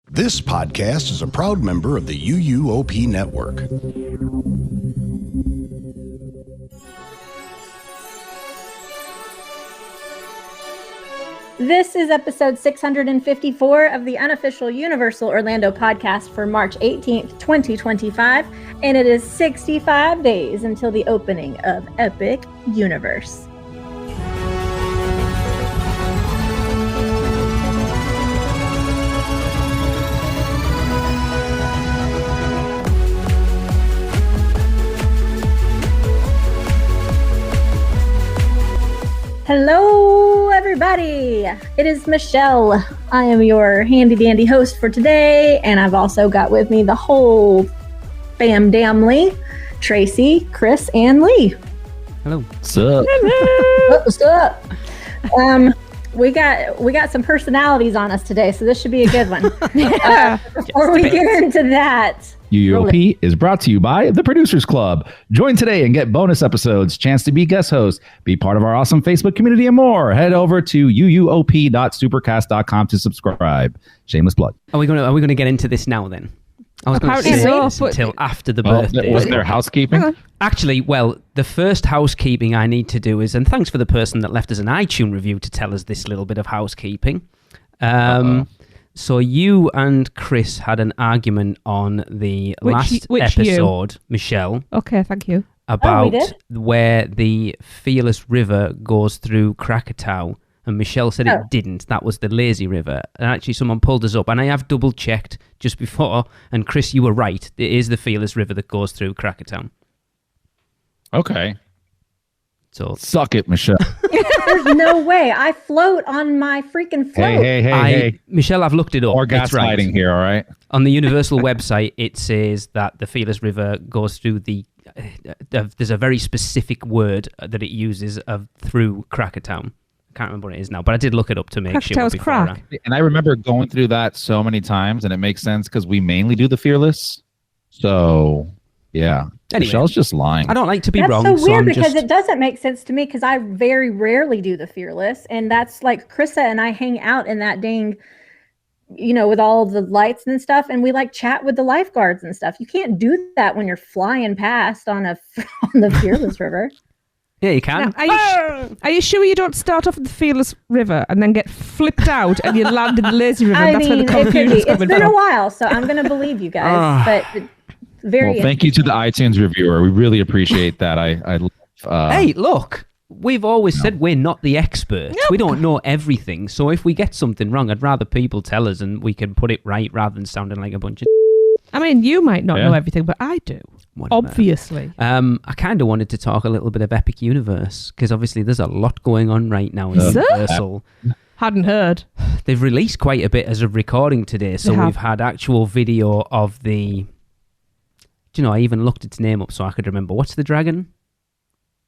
This podcast is a proud member of the UUOP network. This is episode 654 of the unofficial Universal Orlando podcast for March 18th, 2025, and it is 65 days until the opening of Epic Universe. Hello, everybody. It is Michelle. I am your handy-dandy host for today, and I've also got with me the whole fam-damly, Tracy, Chris, and Lee. Hello. What's up? Hello. What's up? We got some personalities on us today, so this should be a good one. Before we get into that, UUOP is brought to you by the Producers Club. Join today and get bonus episodes, chance to be guest host, be part of our awesome Facebook community, and more. Head over to uUOP.supercast.com to subscribe. Shameless plug. Are we going to get into this now then? I was going to say this until after the birthday. Wasn't there housekeeping? Actually, well, the first housekeeping I need to do is, and thanks for the person that left us an iTunes review to tell us this little bit of housekeeping. So you and Chris had an argument on the last episode, Michelle. Okay, thank you. About where the Fearless River goes through Krakatoa. And Michelle said it didn't. That was the Lazy River. And actually someone pulled us up. And I have double checked just before. And Chris, you were right. It is the Fearless River that goes through Krakatoa. Okay. So suck it, Michelle. there's no way. I float on my freaking float. Hey. Michelle, I've looked it up. Or gaslighting here, all right? On the Universal website, it says that the Fearless River goes through there's a very specific word that it uses through Krakatoa. Can't remember what it is now, but I did look it up to make sure. Crack. And I remember going through that so many times, and it makes sense because we mainly do the Fearless. So, yeah. Anyway, Michelle's just lying. I don't like to be That's wrong. so weird because just... it doesn't make sense to me because I very rarely do the Fearless. And that's like Krissa and I hang out in that dang, with all the lights and stuff. And we like chat with the lifeguards and stuff. You can't do that when you're flying past on the Fearless River. Yeah, you can. Now, are you sure you don't start off at the Fearless River and then get flipped out and you land in the Lazy River? That's where the confusion's coming from. It's been a while, so I'm going to believe you guys. But very. Well, thank you to the iTunes reviewer. We really appreciate that. Hey, look, we've always said we're not the experts. We don't know everything. So if we get something wrong, I'd rather people tell us and we can put it right rather than sounding like a bunch of. I mean, you might not know everything, but I do. Obviously. I kind of wanted to talk a little bit of Epic Universe because obviously there's a lot going on right now in Universal. Hadn't heard. They've released quite a bit as of recording today, so we've had actual video of the. Do you know? I even looked its name up so I could remember. What's the dragon?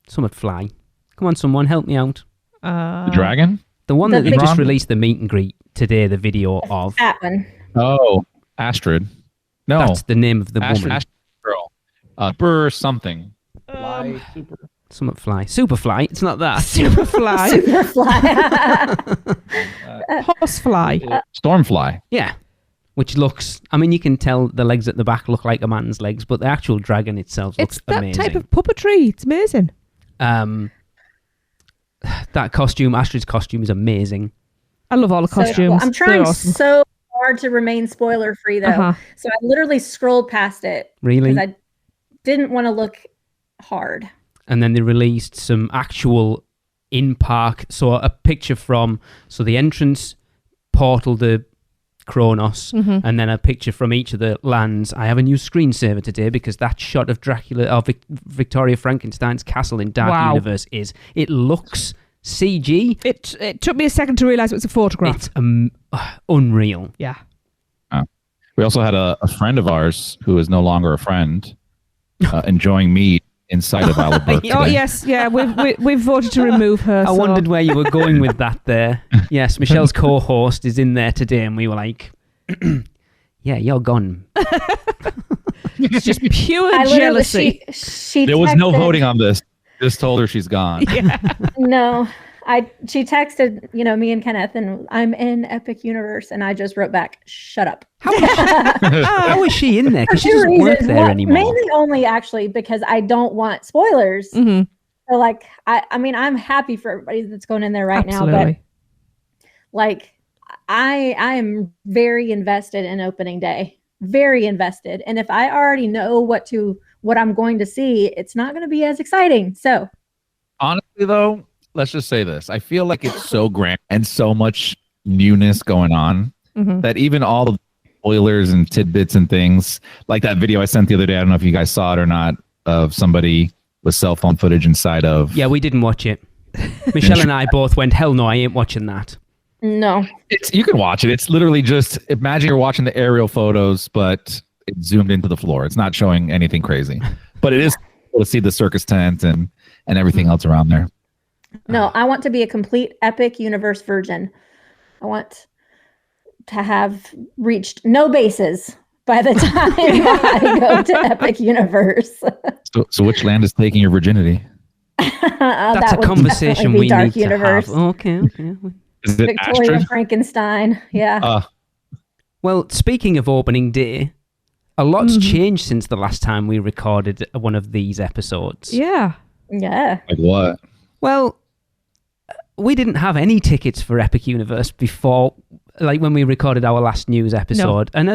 Summit Fly. Come on, someone help me out. The dragon? The one that they just released the meet and greet today. The video of that one. Oh, Astrid. No, that's the name of the woman. Astrid girl. Super something. Fly, super. Summit Fly. Superfly. It's not that. Superfly. Superfly. Horsefly. Stormfly. Yeah. Which looks, I mean, you can tell the legs at the back look like a man's legs, but the actual dragon itself looks amazing. It's that type of puppetry. It's amazing. That costume, Astrid's costume, is amazing. I love all the costumes. Cool. I'm trying so hard to remain spoiler free though. So I literally scrolled past it. Really? Because I didn't want to look hard. And then they released some actual in-park, so a picture from, the entrance portal to Kronos, and then a picture from each of the lands. I have a new screensaver today because that shot of Victoria Frankenstein's castle in Dark Universe it looks CG. It took me a second to realise it was a photograph. It's unreal. Yeah. We also had a friend of ours who is no longer a friend enjoying meat inside of Alabama. Oh yes, yeah. We've voted to remove her. I wondered where you were going with that. There, yes. Michelle's co-host is in there today, and we were like, "Yeah, you're gone." It's just pure jealousy. She there was no voting on this. Just told her she's gone. Yeah. No, She texted, me and Kenneth, and I'm in Epic Universe, and I just wrote back, "Shut up." How is she in there? Because she For doesn't two work reasons. there Well, anymore. mainly only actually because I don't want spoilers. Mm-hmm. So like, I mean, I'm happy for everybody that's going in there right now, but Absolutely. like, I am very invested in opening day, very invested. And if I already know what I'm going to see, it's not going to be as exciting. So Honestly, though, let's just say this. I feel like it's so grand and so much newness going on Mhm. that even all the spoilers and tidbits and things, like that video I sent the other day, I don't know if you guys saw it or not, of somebody with cell phone footage inside of... Yeah, we didn't watch it. Michelle and I both went, hell no, I ain't watching that. no, You can watch it. It's literally just, imagine you're watching the aerial photos, but it's zoomed into the floor. It's not showing anything crazy. But it is cool to see the circus tent and everything else around there. no, I want to be a complete Epic Universe virgin. I want to have reached no bases by the time I go to Epic Universe. So which land is taking your virginity? That's That a would conversation definitely be we Dark need Universe. to have. Okay. Is it Victoria Astrid? Frankenstein. Yeah. Well, speaking of opening day, a lot's changed since the last time we recorded one of these episodes. Yeah. Yeah. Like what? Well, we didn't have any tickets for Epic Universe before, like when we recorded our last news episode. And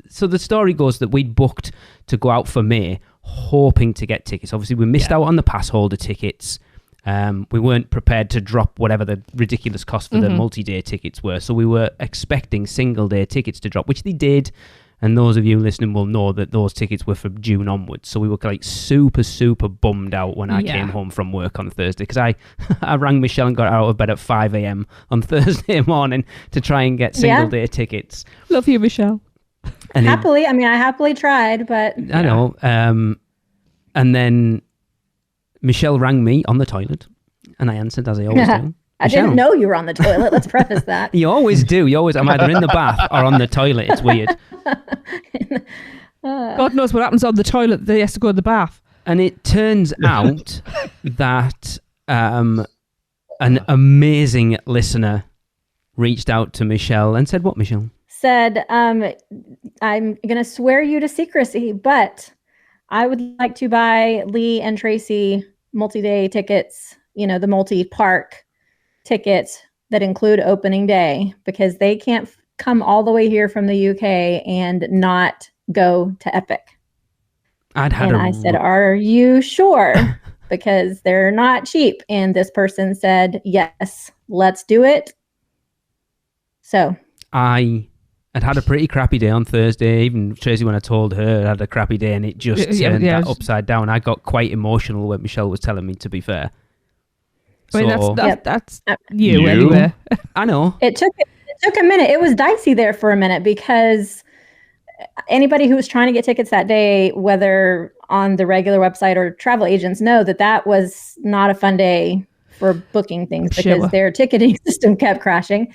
so the story goes that we'd booked to go out for May, hoping to get tickets. Obviously, we missed out on the pass holder tickets. We weren't prepared to drop whatever the ridiculous cost for the multi-day tickets were. So we were expecting single-day tickets to drop, which they did. And those of you listening will know that those tickets were from June onwards. So we were like super, super bummed out when I came home from work on Thursday. Because I rang Michelle and got out of bed at 5 a.m. on Thursday morning to try and get single-day tickets. Love you, Michelle. And I happily tried, but I know. And then Michelle rang me on the toilet. And I answered, as I always do. I didn't know you were on the toilet. Let's preface that. You always do. I'm either in the bath or on the toilet. It's weird. God knows what happens on the toilet that he has to go to the bath. And it turns out that an amazing listener reached out to Michelle and said, what, Michelle? Said, I'm going to swear you to secrecy, but I would like to buy Lee and Tracy multi-day tickets, the multi-park tickets that include opening day, because they can't come all the way here from the UK and not go to Epic. I said, are you sure? Because they're not cheap. And this person said, yes, let's do it. So I had a pretty crappy day on Thursday. Even Tracy, when I told her, I had a crappy day, and it just turned that upside down. I got quite emotional when Michelle was telling me, to be fair. I mean, So, that's you anyway. I know. It took a minute. It was dicey there for a minute, because anybody who was trying to get tickets that day, whether on the regular website or travel agents, know that was not a fun day for booking things, because their ticketing system kept crashing.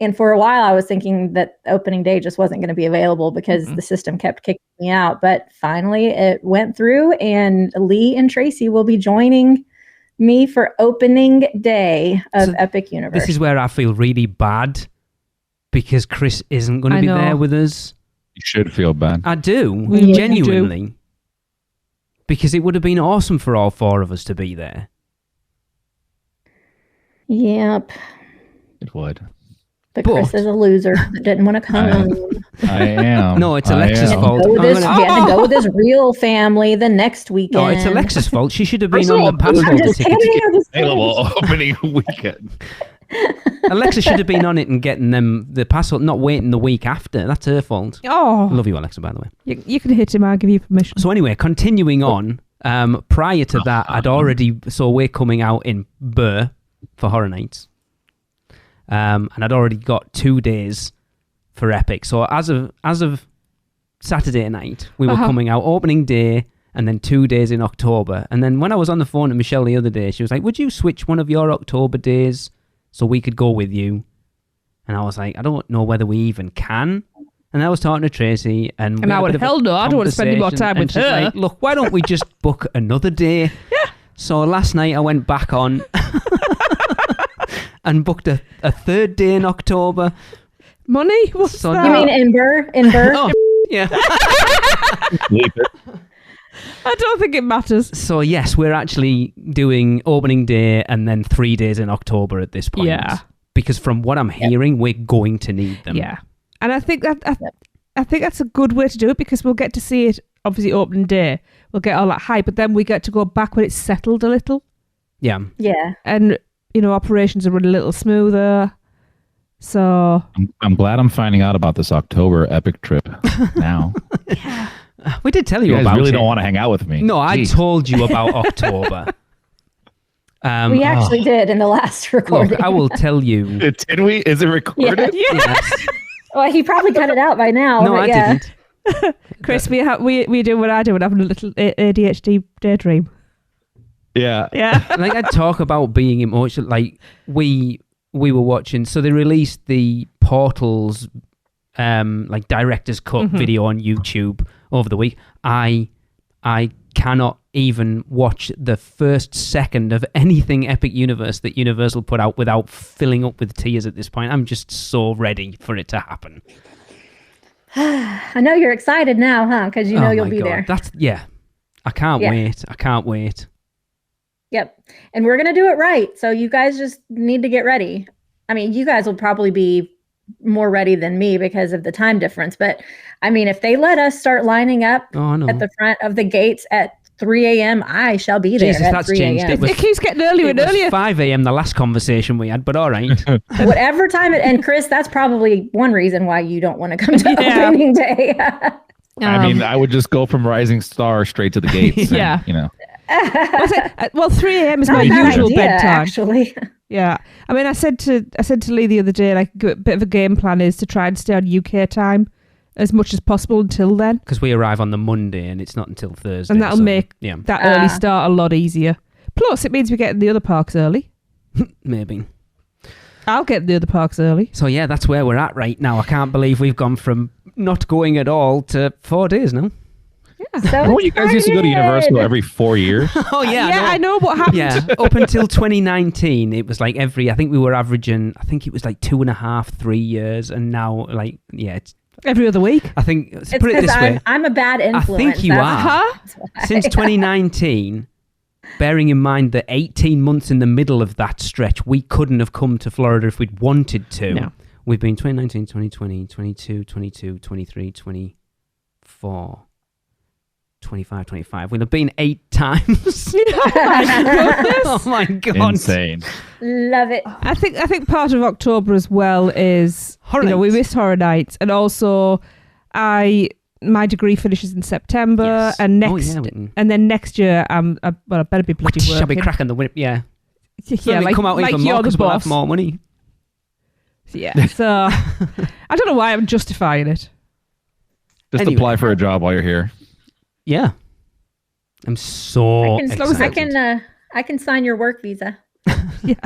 And for a while, I was thinking that opening day just wasn't going to be available because the system kept kicking me out. But finally, it went through, and Lee and Tracy will be joining me for opening day of Epic Universe. This is where I feel really bad, because Chris isn't going to be there with us. You should feel bad. I do, genuinely. Because it would have been awesome for all four of us to be there. Yep. It would. But Chris is a loser that didn't want to come. I am. No, it's Alexa's fault. He had to go with his real family the next weekend. No, it's Alexa's fault. She should have been on the pass holder ticket. Available opening weekend. Alexa should have been on it and getting them the pass holder, not waiting the week after. That's her fault. Oh, Love you, Alexa, by the way. You can hit him. I'll give you permission. So anyway, continuing on. Prior to that, so we're coming out in Burr for Horror Nights. And I'd already got 2 days for Epic. So as of Saturday night, we were coming out opening day and then 2 days in October. And then when I was on the phone to Michelle the other day, she was like, would you switch one of your October days so we could go with you? And I was like, I don't know whether we even can. And I was talking to Tracy, and I would, hell no, I don't want to spend any more time with her. Like, look, why don't we just book another day? So last night I went back on and booked a third day in October. Money? What's So that? You mean in Burr? In Burr? Oh, yeah. I don't think it matters. So yes, we're actually doing opening day and then 3 days in October at this point. Yeah. Because from what I'm hearing, we're going to need them. Yeah. And I think that's a good way to do it because we'll get to see it, obviously, opening day. We'll get all that hype, but then we get to go back when it's settled a little. Yeah. Yeah. And, operations are running a little smoother. So... I'm glad I'm finding out about this October epic trip now. We did tell you You guys about really it. don't want to hang out with me. No, I Jeez. told you about October. We actually did in the last recording. Look, I will tell you. Did we? Is it recorded? Yes. Well, he probably cut it out by now. No, but I yeah. didn't. Chris, we do what I do and having a little ADHD daydream. Yeah. Yeah. Like I talk about being emotional. Like we were watching. So they released the Portals, like director's cut video on YouTube over the week. I cannot even watch the first second of anything Epic Universe that Universal put out without filling up with tears at this point. I'm just so ready for it to happen. I know you're excited now, huh? Because you know you'll my be God. there. I can't Yeah. wait. I can't wait. Yep. And we're going to do it right. So you guys just need to get ready. I mean, you guys will probably be more ready than me because of the time difference. But I mean, if they let us start lining up Oh no. at the front of the gates at 3 a.m., I shall be there Jesus, at that's 3 changed. a.m. It was- It keeps getting earlier It and was earlier. 5 a.m. the last conversation we had, but all right. Whatever time and Chris, that's probably one reason why you don't want to come to Yeah. opening day. I mean, I would just go from Rising Star straight to the gates. Yeah. Well, 3 a.m. is not my a bad usual idea, bedtime. actually. Yeah. I mean, I said to Lee the other day, like, a bit of a game plan is to try and stay on UK time as much as possible until then. Because we arrive on the Monday and it's not until Thursday. And that'll so, make yeah, that early start a lot easier. Plus, it means we get in the other parks early. maybe. I'll get in the other parks early. So yeah, that's where we're at right now. I can't believe we've gone from not going at all to 4 days now. So Remember you guys used to go to excited. Universal every 4 years? Oh yeah, I know what happened. Yeah, up until 2019, it was like I think we were averaging, I think it was like 2.5, 3 years, and now like, yeah, it's, Every other week. I think, It's put it because this way, I'm a bad influence. I think you That's- are. Huh? Since 2019, bearing in mind that 18 months in the middle of that stretch, we couldn't have come to Florida if we'd wanted to. No. We've been 2019, 2020, 22, 22, 23, 24, 25, 25. We'll have been 8 times. Oh my God. Insane. Love it. I think part of October as well is Horror we Nights. missed Horror Nights, and also my degree finishes in September, Yes. and Oh, next yeah, we can- and then next year I better be bloody working. Shall be cracking the whip, yeah. Yeah, Like, come out even more you're the because we'll have boss. more money. Yeah, so I don't know why I'm justifying it. Just Anyway. apply for a job while you're here. Yeah. I'm so I can sign your work visa. There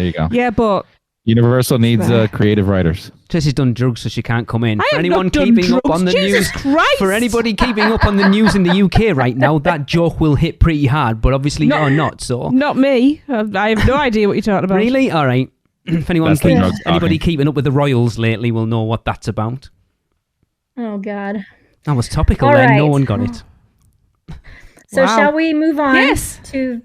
you go. Yeah, but Universal needs creative writers. Tricia's done drugs, so she can't come in. I For have anyone not done keeping up drugs. on the Jesus news, Christ! for anybody keeping up on the news in the UK right now, that joke will hit pretty hard. But obviously No. you're not. So not me. I have no idea what you're talking about. really, all right. If anyone That's the drugs anybody talking. keeping up with the Royals lately will know what that's about. Oh God. That was topical. All Then no right. one got it. So Wow. shall we move on Yes. to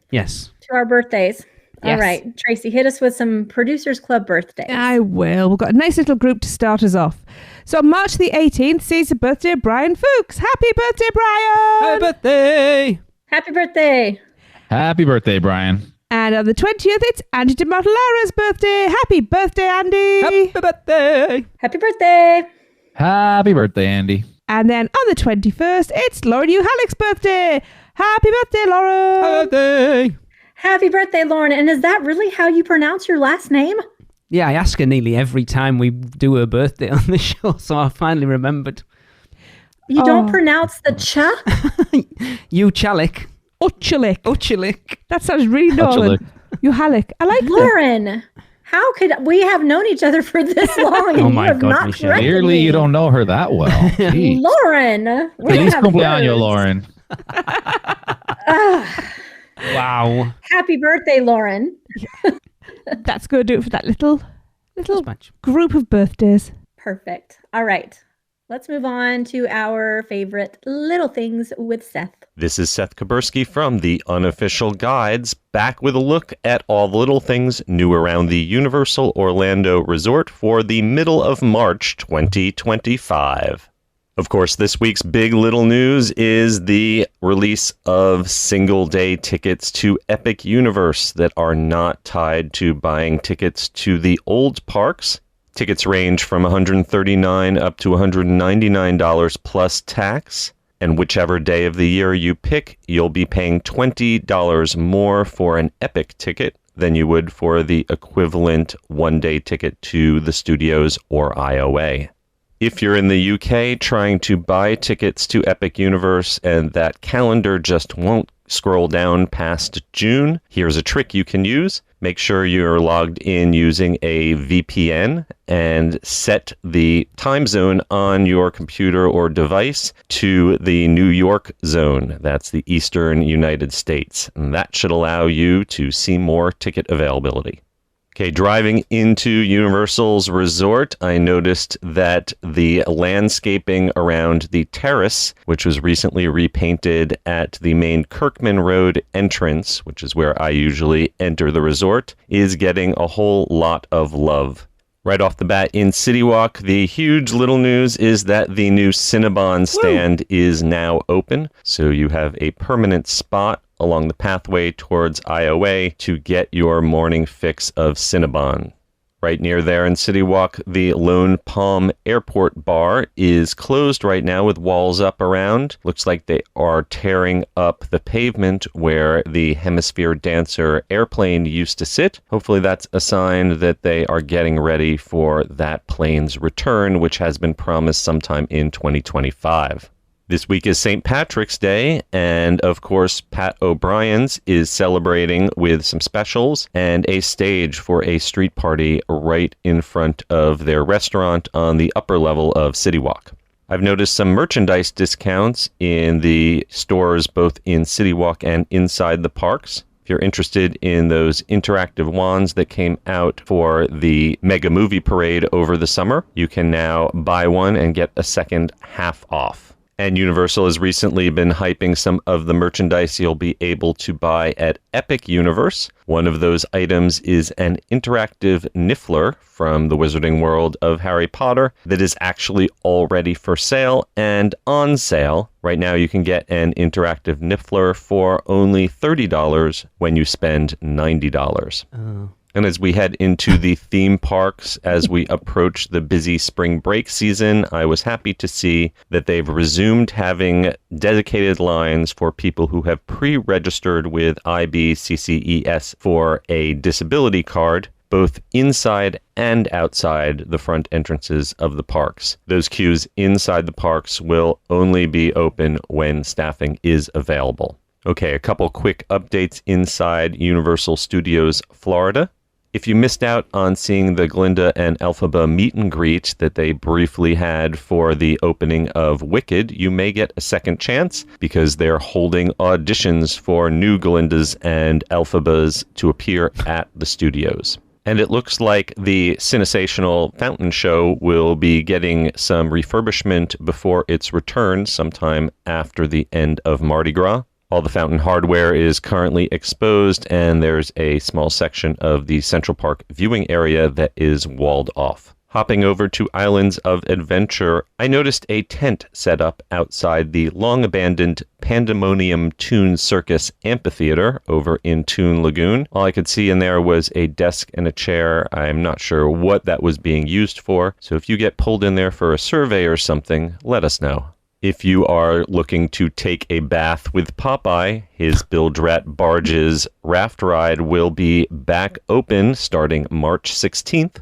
Yes. our birthdays? Yes. All right, Tracy, hit us with some Producers Club birthdays. I will. We've got a nice little group to start us off. So on March the 18th sees the birthday of Brian Fuchs. Happy birthday, Brian! Happy birthday! Happy birthday. Happy birthday, Brian. And on the 20th, it's Andy DeMartellara's birthday. Happy birthday, Andy! Happy birthday! Happy birthday. Happy birthday, Andy. And then on the 21st, it's Lauren Hugh Halleck's birthday. Happy birthday, Lauren! Happy birthday! Happy birthday, Lauren. And is that really how you pronounce your last name? Yeah, I ask her nearly every time we do her birthday on the show, so I finally remembered. You don't pronounce the cha? You Chalik. Uchalik. Uchalik. That sounds really Northern. Hugh Halleck. I like that. Lauren, how could we have known each other for this long and Oh you my have God, not Michelle. corrected Clearly, me? you don't know her that well. Jeez. Lauren, we Feliz have cumpleaños, words. Lauren. Wow. Happy birthday, Lauren. That's going to do it for that little Much. group of birthdays. Perfect. All right. Let's move on to our favorite little things with Seth. This is Seth Kaburski from the Unofficial Guides, back with a look at all the little things new around the Universal Orlando Resort for the middle of March 2025. Of course, this week's big little news is the release of single-day tickets to Epic Universe that are not tied to buying tickets to the old parks. Tickets range from $139 up to $199 plus tax. And whichever day of the year you pick, you'll be paying $20 more for an Epic ticket than you would for the equivalent one-day ticket to the studios or IOA. If you're in the UK trying to buy tickets to Epic Universe and that calendar just won't scroll down past June, here's a trick you can use. Make sure you're logged in using a VPN and set the time zone on your computer or device to the New York zone. That's the Eastern United States. And that should allow you to see more ticket availability. Okay, driving into Universal's resort, I noticed that the landscaping around the terrace, which was recently repainted at the main Kirkman Road entrance, which is where I usually enter the resort, is getting a whole lot of love. Right off the bat in City Walk, the huge little news is that the new Cinnabon stand is now open, so you have a permanent spot along the pathway towards IOA to get your morning fix of Cinnabon. Right near there in City Walk, the Lone Palm Airport Bar is closed right now with walls up around. Looks like they are tearing up the pavement where the Hemisphere Dancer airplane used to sit. Hopefully that's a sign that they are getting ready for that plane's return, which has been promised sometime in 2025. This week is St. Patrick's Day, and of course, Pat O'Brien's is celebrating with some specials and a stage for a street party right in front of their restaurant on the upper level of City Walk. I've noticed some merchandise discounts in the stores both in City Walk and inside the parks. If you're interested in those interactive wands that came out for the Mega Movie Parade over the summer, you can now buy one and get a second half off. And Universal has recently been hyping some of the merchandise you'll be able to buy at Epic Universe. One of those items is an interactive Niffler from the Wizarding World of Harry Potter that is actually already for sale and on sale. Right now you can get an interactive Niffler for only $30 when you spend $90. Oh. And as we head into the theme parks, as we approach the busy spring break season, I was happy to see that they've resumed having dedicated lines for people who have pre-registered with IBCCES for a disability card, both inside and outside the front entrances of the parks. Those queues inside the parks will only be open when staffing is available. Okay, a couple quick updates inside Universal Studios Florida. If you missed out on seeing the Glinda and Elphaba meet and greet that they briefly had for the opening of Wicked, you may get a second chance because they're holding auditions for new Glindas and Elphabas to appear at the studios. And it looks like the Cinesational Fountain Show will be getting some refurbishment before its return sometime after the end of Mardi Gras. All the fountain hardware is currently exposed, and there's a small section of the Central Park viewing area that is walled off. Hopping over to Islands of Adventure, I noticed a tent set up outside the long-abandoned Pandemonium Toon Circus Amphitheater over in Toon Lagoon. All I could see in there was a desk and a chair. I'm not sure what that was being used for, so if you get pulled in there for a survey or something, let us know. If you are looking to take a bath with Popeye, his Bilge-Rat Barges raft ride will be back open starting March 16th.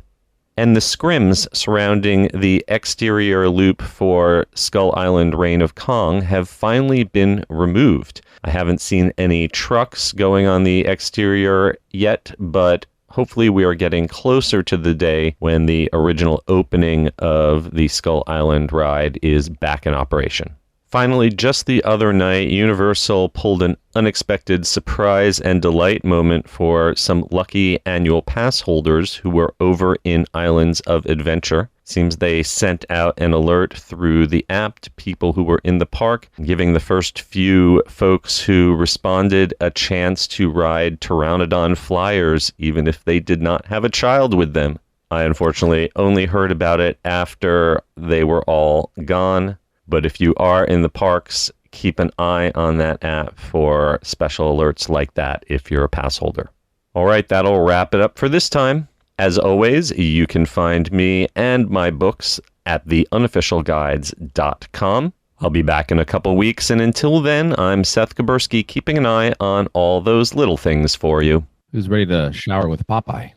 And the scrims surrounding the exterior loop for Skull Island Reign of Kong have finally been removed. I haven't seen any trucks going on the exterior yet, but hopefully we are getting closer to the day when the original opening of the Skull Island ride is back in operation. Finally, just the other night, Universal pulled an unexpected surprise and delight moment for some lucky annual pass holders who were over in Islands of Adventure. Seems they sent out an alert through the app to people who were in the park, giving the first few folks who responded a chance to ride Pteranodon Flyers, even if they did not have a child with them. I unfortunately only heard about it after they were all gone. But if you are in the parks, keep an eye on that app for special alerts like that if you're a pass holder. All right, that'll wrap it up for this time. As always, you can find me and my books at theunofficialguides.com. I'll be back in a couple weeks, and until then, I'm Seth Kaburski, keeping an eye on all those little things for you. Who's ready to shower with Popeye?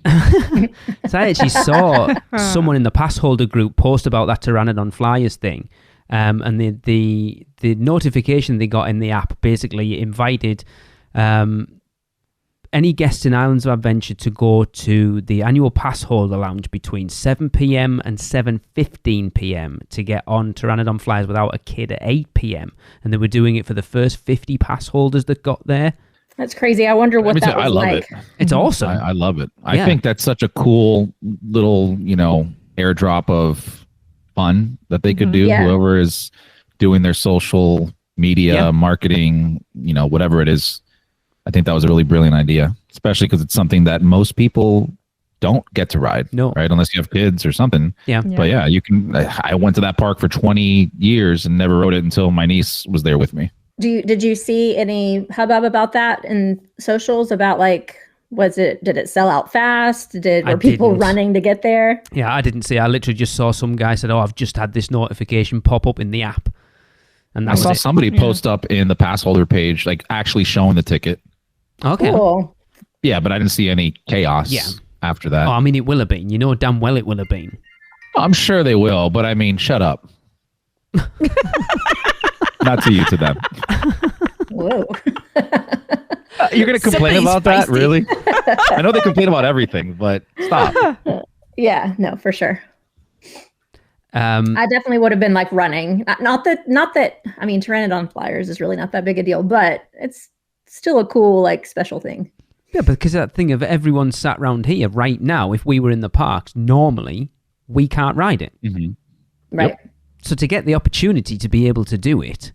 So I actually saw someone in the pass holder group post about that Pteranodon Flyers thing. And the notification they got in the app basically invited any guests in Islands of Adventure to go to the annual pass holder lounge between 7 p.m. and 7:15 p.m. to get on Pteranodon Flyers without a kid at 8 p.m. And they were doing it for the first 50 pass holders that got there. That's crazy. I wonder what that was I love like. it. It's awesome. I love it. I think that's such a cool little, airdrop of fun that they could do. Yeah. Whoever is doing their social media marketing, whatever it is. I think that was a really brilliant idea, especially because it's something that most people don't get to ride. No. Right? Unless you have kids or something. Yeah. But yeah, you can. I went to that park for 20 years and never rode it until my niece was there with me. Did you see any hubbub about that in socials about did it sell out fast? Were people running to get there? Yeah, I didn't see. I literally just saw some guy said, "Oh, I've just had this notification pop up in the app," and I saw somebody post up in the pass holder page, actually showing the ticket. Okay. Cool. Yeah, but I didn't see any chaos after that. Oh, I mean, it will have been. You know damn well it will have been. I'm sure they will, but I mean, shut up. Not to you, to them. Whoa. You're going to complain about that? Really? I know they complain about everything, but stop. Yeah, no, for sure. I definitely would have been running. Not that. I mean, Pteranodon Flyers is really not that big a deal, but it's still a cool special thing. Yeah, because that thing of everyone sat round here right now, if we were in the parks, normally we can't ride it. Mm-hmm. Right. Yep. So to get the opportunity to be able to do it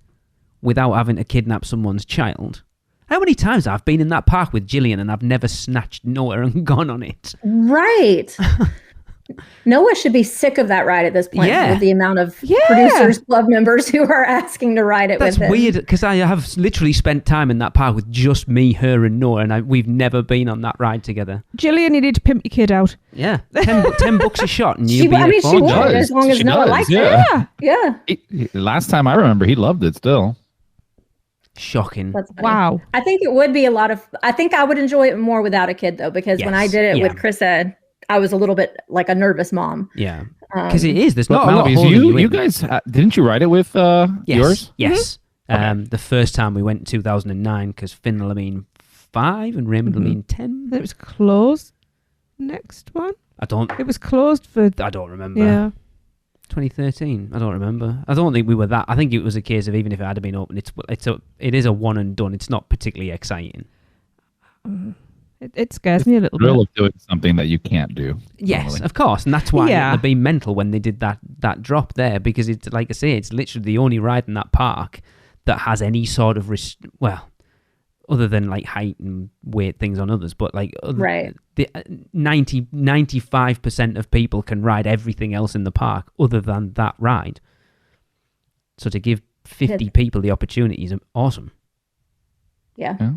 without having to kidnap someone's child. How many times I've been in that park with Gillian and I've never snatched Noah and gone on it? Right. Noah should be sick of that ride at this point with the amount of Yeah. producers club members who are asking to ride it That's with him. weird because I have literally spent time in that park with just me, her and Noah, and we've never been on that ride together. Gillian, you need to pimp your kid out. Yeah, $10 a shot and you'll be I mean, she would does. as long as She Noah does, likes yeah. it. Yeah. Last time I remember, he loved it still. Shocking. That's funny. Wow. I think it would be I think I would enjoy it more without a kid though, because when I did it with Trissa, I was a little bit like a nervous mom. Yeah, because it is. There's not No, a lot because holding you you in. guys, didn't you ride it with yours? Yes. Okay. The first time we went in 2009 because Finn will have been 5 and Raymond will have been 10. It was closed. Next one. It was closed for. I don't remember. Yeah. 2013. I don't remember. I don't think we were that. I think it was a case of even if it had been open, it is a one and done. It's not particularly exciting. It scares me a little Thrill bit. of doing something that you can't do. Yes, normally. of course, and that's why Yeah. they're being mental when they did that drop there, because it's like I say, it's literally the only ride in that park that has any sort of other than height and weight things on others, but Right. the 95% of people can ride everything else in the park other than that ride. So to give 50 people the opportunity is awesome. Yeah.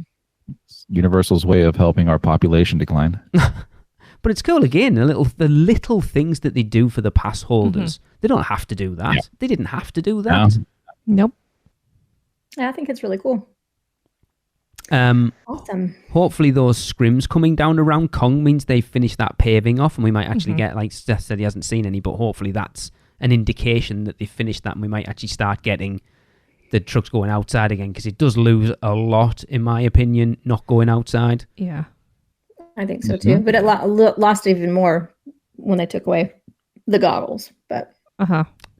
It's Universal's way of helping our population decline. But it's cool again, the little things that they do for the pass holders. They don't have to do that. Yeah. They didn't have to do that. Nope. Yeah, I think it's really cool. Awesome. Hopefully those scrims coming down around Kong means they've finished that paving off and we might actually get, like Seth said, he hasn't seen any, but hopefully that's an indication that they've finished that and we might actually start getting the trucks going outside again, because it does lose a lot, in my opinion, not going outside. Yeah. I think so too. But it lost even more when they took away the goggles. But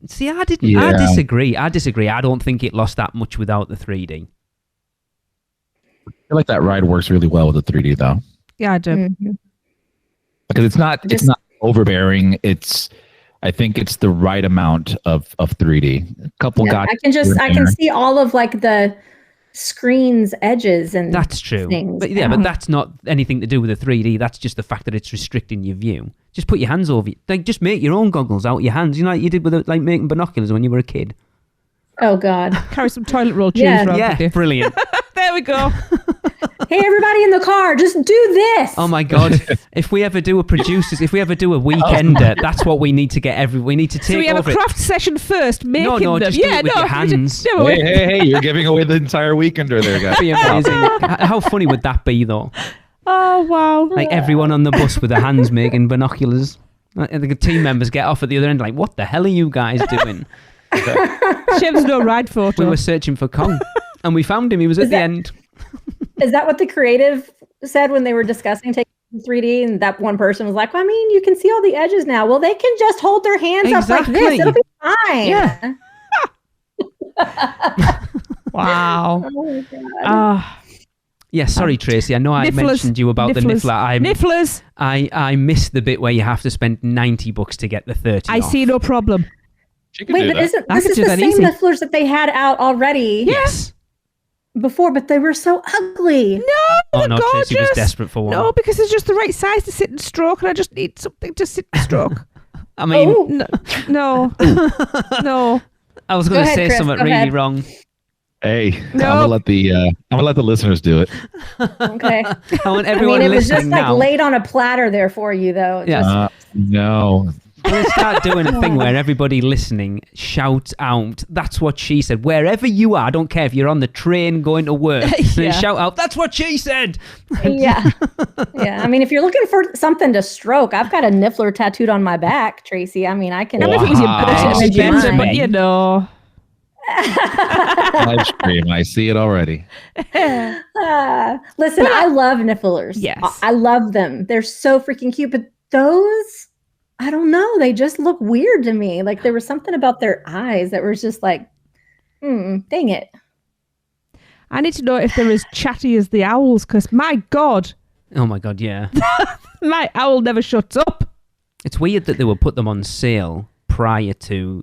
See, I didn't. Yeah. I disagree. I don't think it lost that much without the 3D. I feel like that ride works really well with the 3D though, Yeah, I do. Mm-hmm. because it's not overbearing. I think it's the right amount of 3D. A couple got. I can see all of like the screen's edges and That's true. things. But but that's not anything to do with the 3D. That's just the fact that it's restricting your view. Just put your hands over it. Like, just make your own goggles out your hands. You know, like you did with like making binoculars when you were a kid. Oh God. Carry some toilet roll tubes around with Yeah, you. brilliant. There we go. Hey, everybody in the car, just do this. Oh my God! If we ever do a weekender, that's what we need to get. We need to take So we have over a craft session first, making them. just do it with your hands. Hey, you're giving away the entire weekender there, guys. That'd be amazing. How funny would that be, though? Oh, wow. Like everyone on the bus with their hands making binoculars. And the team members get off at the other end, like, "What the hell are you guys doing?" Shiv's no ride photo. We were searching for Kong, and we found him. He was at the end. Is that what the creative said when they were discussing taking 3D? And that one person was like, well, I mean, you can see all the edges now. Well, they can just hold their hands up like this. Exactly. It'll be fine. Yeah. Wow. Oh my God. Ah, Yeah, sorry, Tracy. I know I Nifflers. mentioned you about the niffler. Nifflers. I missed the bit where you have to spend $90 to get the 30 I off. see no problem. Wait, but isn't I this could is do the that same easy. nifflers that they had out already Yes. before, but they were so ugly. No, Oh they're no, gorgeous. Tracy was desperate for one. No, because it's just the right size to sit and stroke, and I just need something to sit and stroke. I mean, Oh. No. No. I was Go going to ahead, say Chris, something go really ahead. wrong. Hey, No. I'm gonna let the listeners do it. Okay. I want I everyone mean, it was listening just like now. laid on a platter there for you, though. It Yeah. just- No, I'm going to start doing a thing where everybody listening shouts out, "That's what she said." Wherever you are, I don't care if you're on the train going to work, then shout out, "That's what she said." Yeah. Yeah. I mean, if you're looking for something to stroke, I've got a niffler tattooed on my back, Tracy. I mean, I can. I don't know if it was your Wow. birthday, Image in Benson, mind. but you know. live stream. I see it already. Listen, I love nifflers. Yes. I love them. They're so freaking cute. But those, I don't know. They just look weird to me. Like there was something about their eyes that was just like, dang it. I need to know if they're as chatty as the owls, because my God, Oh my God, yeah. my owl never shuts up. It's weird that they would put them on sale prior to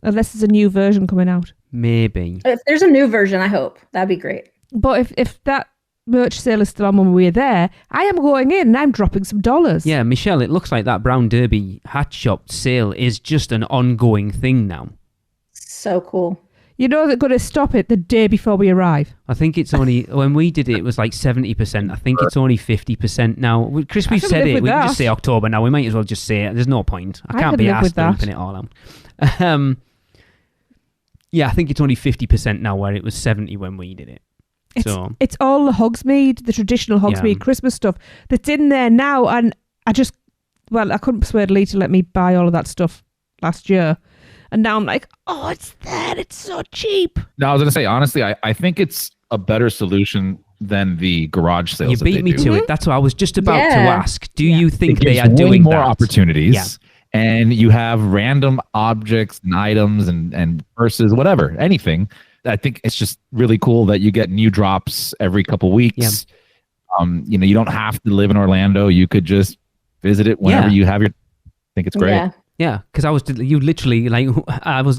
Unless there's a new version coming out. maybe. If there's a new version, I hope that'd be great. But if that merch sale is still on when we're there, I am going in and I'm dropping some dollars. Yeah, Michelle, it looks like that Brown Derby hat shop sale is just an ongoing thing now. So cool. You know they're going to stop it the day before we arrive. I think it's only, when we did it, it was like 70%. I think it's only 50% now. Chris, we've can said live it. with We can that. just say October now. We might as well just say it. There's no point. I I can't could be live asked with that. bleeping it all out. Yeah, I think it's only 50% now where it was 70 when we did it. It's all the Hogsmeade, the traditional Hogsmeade Christmas stuff that's in there now. And I couldn't persuade Lee to let me buy all of that stuff last year. And now I'm like, oh, it's there. It's so cheap. No, I was gonna say honestly, I think it's a better solution than the garage sales. You that beat they me do. to it. That's what I was just about to Yeah. ask. Do you think It they gives are way doing more that? opportunities. Yeah. And you have random objects and items and purses, whatever, anything. I think it's just really cool that you get new drops every couple weeks. Yeah. You don't have to live in Orlando. You could just visit it whenever Yeah. you have your. I think it's great. Yeah. Yeah, because I was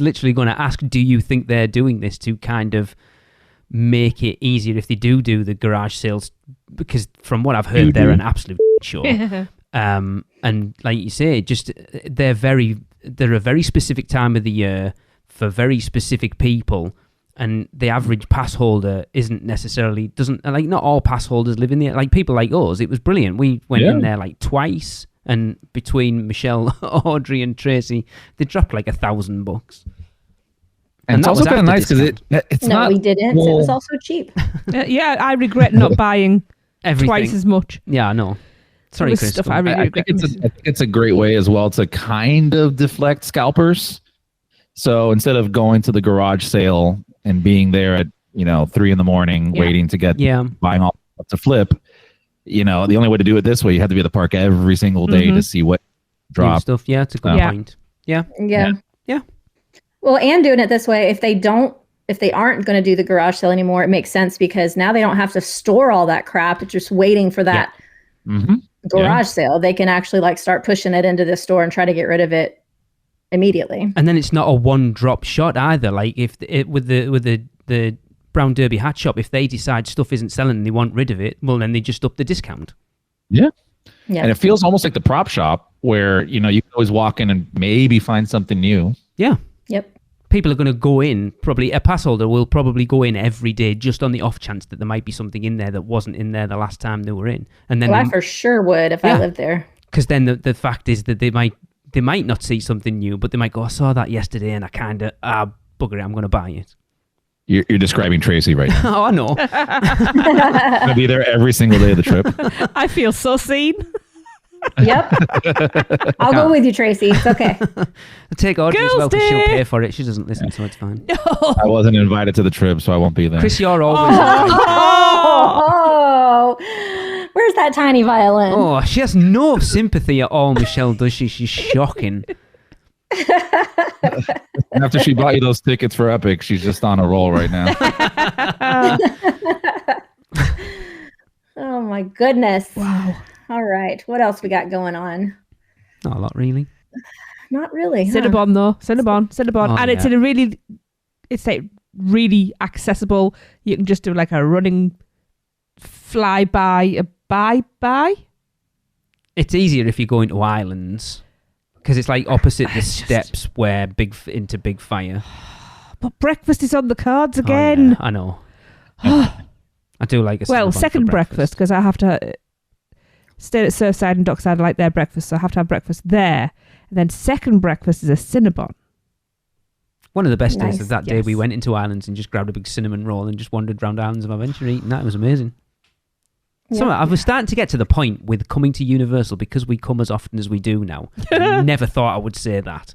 literally going to ask, do you think they're doing this to kind of make it easier if they do the garage sales? Because from what I've heard, they're an absolute show. And like you say, just they're a very specific time of the year for very specific people, and the average pass holder doesn't not all pass holders live in there. Like people like us, it was brilliant. We went in there like twice, and between Michelle, Audrey, and Tracy, they dropped like $1,000. And it's that also was kind of after nice because it's No, not. we didn't. It was also cheap. Yeah, I regret not buying Everything. twice as much. Yeah, I know. Sorry, It was Chris. stuff go I on. really I regret. think it's a great way as well to kind of deflect scalpers. So instead of going to the garage sale and being there at 3 a.m. waiting to get buying all to flip, the only way to do it this way, you have to be at the park every single day to see what New drop. stuff. Yeah, it's a good Yeah. point. Yeah. Yeah. Well, and doing it this way, if they aren't going to do the garage sale anymore, it makes sense because now they don't have to store all that crap. It's just waiting for that garage sale. They can actually like start pushing it into the store and try to get rid of it immediately. And then it's not a one-drop shot either. Like with the Brown Derby hat shop, if they decide stuff isn't selling and they want rid of it, well, then they just up the discount. Yeah. And it feels almost like the prop shop where, you can always walk in and maybe find something new. Yeah. Yep. People are going to go in, probably a pass holder will probably go in every day just on the off chance that there might be something in there that wasn't in there the last time they were in. And then I for sure would if I lived there. Because then the fact is that they might not see something new, but they might go, I saw that yesterday and I kind of, bugger it, I'm going to buy it. You're describing Tracy right now. Oh, I know. I'm going to be there every single day of the trip. I feel so seen. Yep. I'll go with you, Tracy. It's okay. I'll take Audrey as well because she'll pay for it. She doesn't listen, so it's fine. No. I wasn't invited to the trip, so I won't be there. Chris, you're always... Oh, where's that tiny violin? Oh, she has no sympathy at all, Michelle, does she? She's shocking. After she bought you those tickets for Epic, she's just on a roll right now. Oh, my goodness. Wow. All right. What else we got going on? Not a lot, really. Not really. Cinnabon, though. Cinnabon. Oh, and it's in it's like really accessible. You can just do like a running flyby, a bye-bye. It's easier if you go into islands because it's like opposite the steps where into Big Fire. But breakfast is on the cards again. Oh, yeah, I know. I do like a second breakfast because I have to stay at Surfside and Dockside. I like their breakfast, so I have to have breakfast there. And then second breakfast is a Cinnabon. One of the best days of that day, we went into Islands and just grabbed a big cinnamon roll and just wandered around Islands of Adventure eating that. It was amazing. Yeah. So I was starting to get to the point with coming to Universal, because we come as often as we do now. I never thought I would say that.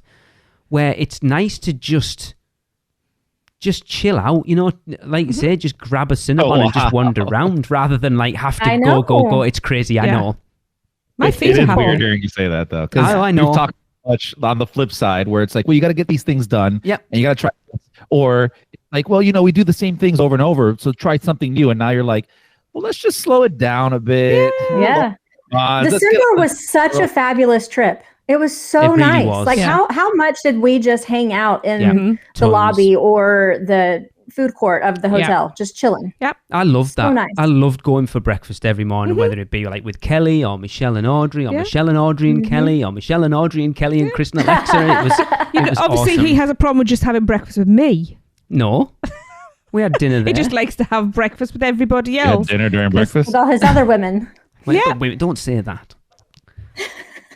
Where it's nice to just chill out, like you say, just grab a Cinnabon and just wander around rather than like have to go. It's crazy, I know. My feet it are is happy. weird hearing you say that, though. Because I know. We've talked much on the flip side where it's like, well, you got to get these things done. Yep. And you got to try. Or like, well, we do the same things over and over, so try something new. And now you're like, well, let's just slow it down a bit. Yeah. The Cinnabon was such a fabulous trip. It was so nice. Was. Like how much did we just hang out in the lobby or the food court of the hotel, just chilling? Yep. I loved that. Nice. I loved going for breakfast every morning, whether it be like with Kelly or Michelle and Audrey or Michelle and Audrey and Kelly or Michelle and Audrey and Kelly and Chris and Alexa. It was obviously awesome. He has a problem with just having breakfast with me. No. We had dinner there. He just likes to have breakfast with everybody else. Dinner during breakfast? With all his other women. Wait, don't say that.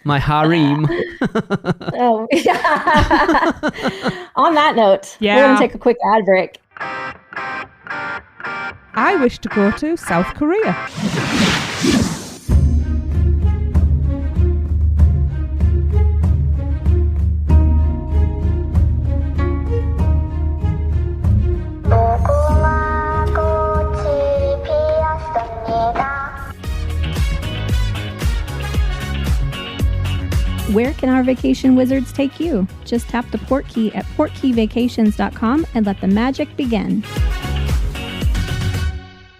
My harem. Oh, yeah. On that note, we're going to take a quick ad break. I wish to go to South Korea. Where can our vacation wizards take you? Just tap the port key at portkeyvacations.com and let the magic begin.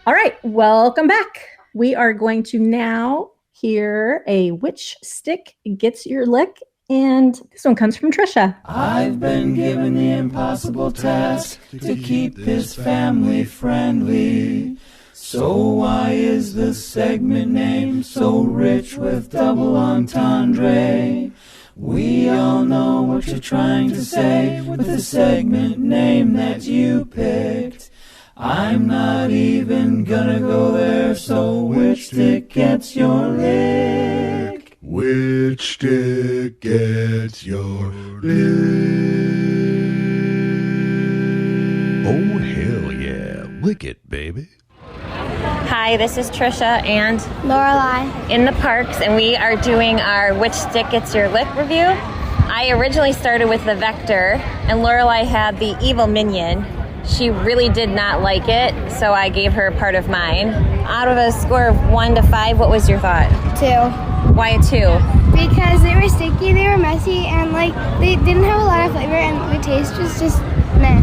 All right, welcome back. We are going to now hear a Which Stick Gets Your Lick, and this one comes from Tricia. I've been given the impossible task to keep this family friendly. So why is the segment name so rich with double entendre? We all know what you're trying to say with the segment name that you picked. I'm not even gonna go there, so which stick gets your lick? Which stick gets your lick? Oh, hell yeah. Lick it, baby. Hi, this is Tricia and Lorelai in the parks, and we are doing our Which Stick Gets Your Lick review. I originally started with the Vector, and Lorelai had the Evil Minion. She really did not like it, so I gave her part of mine. Out of a score of 1 to 5, what was your thought? 2. Why a 2? because they were sticky, they were messy, and like they didn't have a lot of flavor, and the taste was just meh.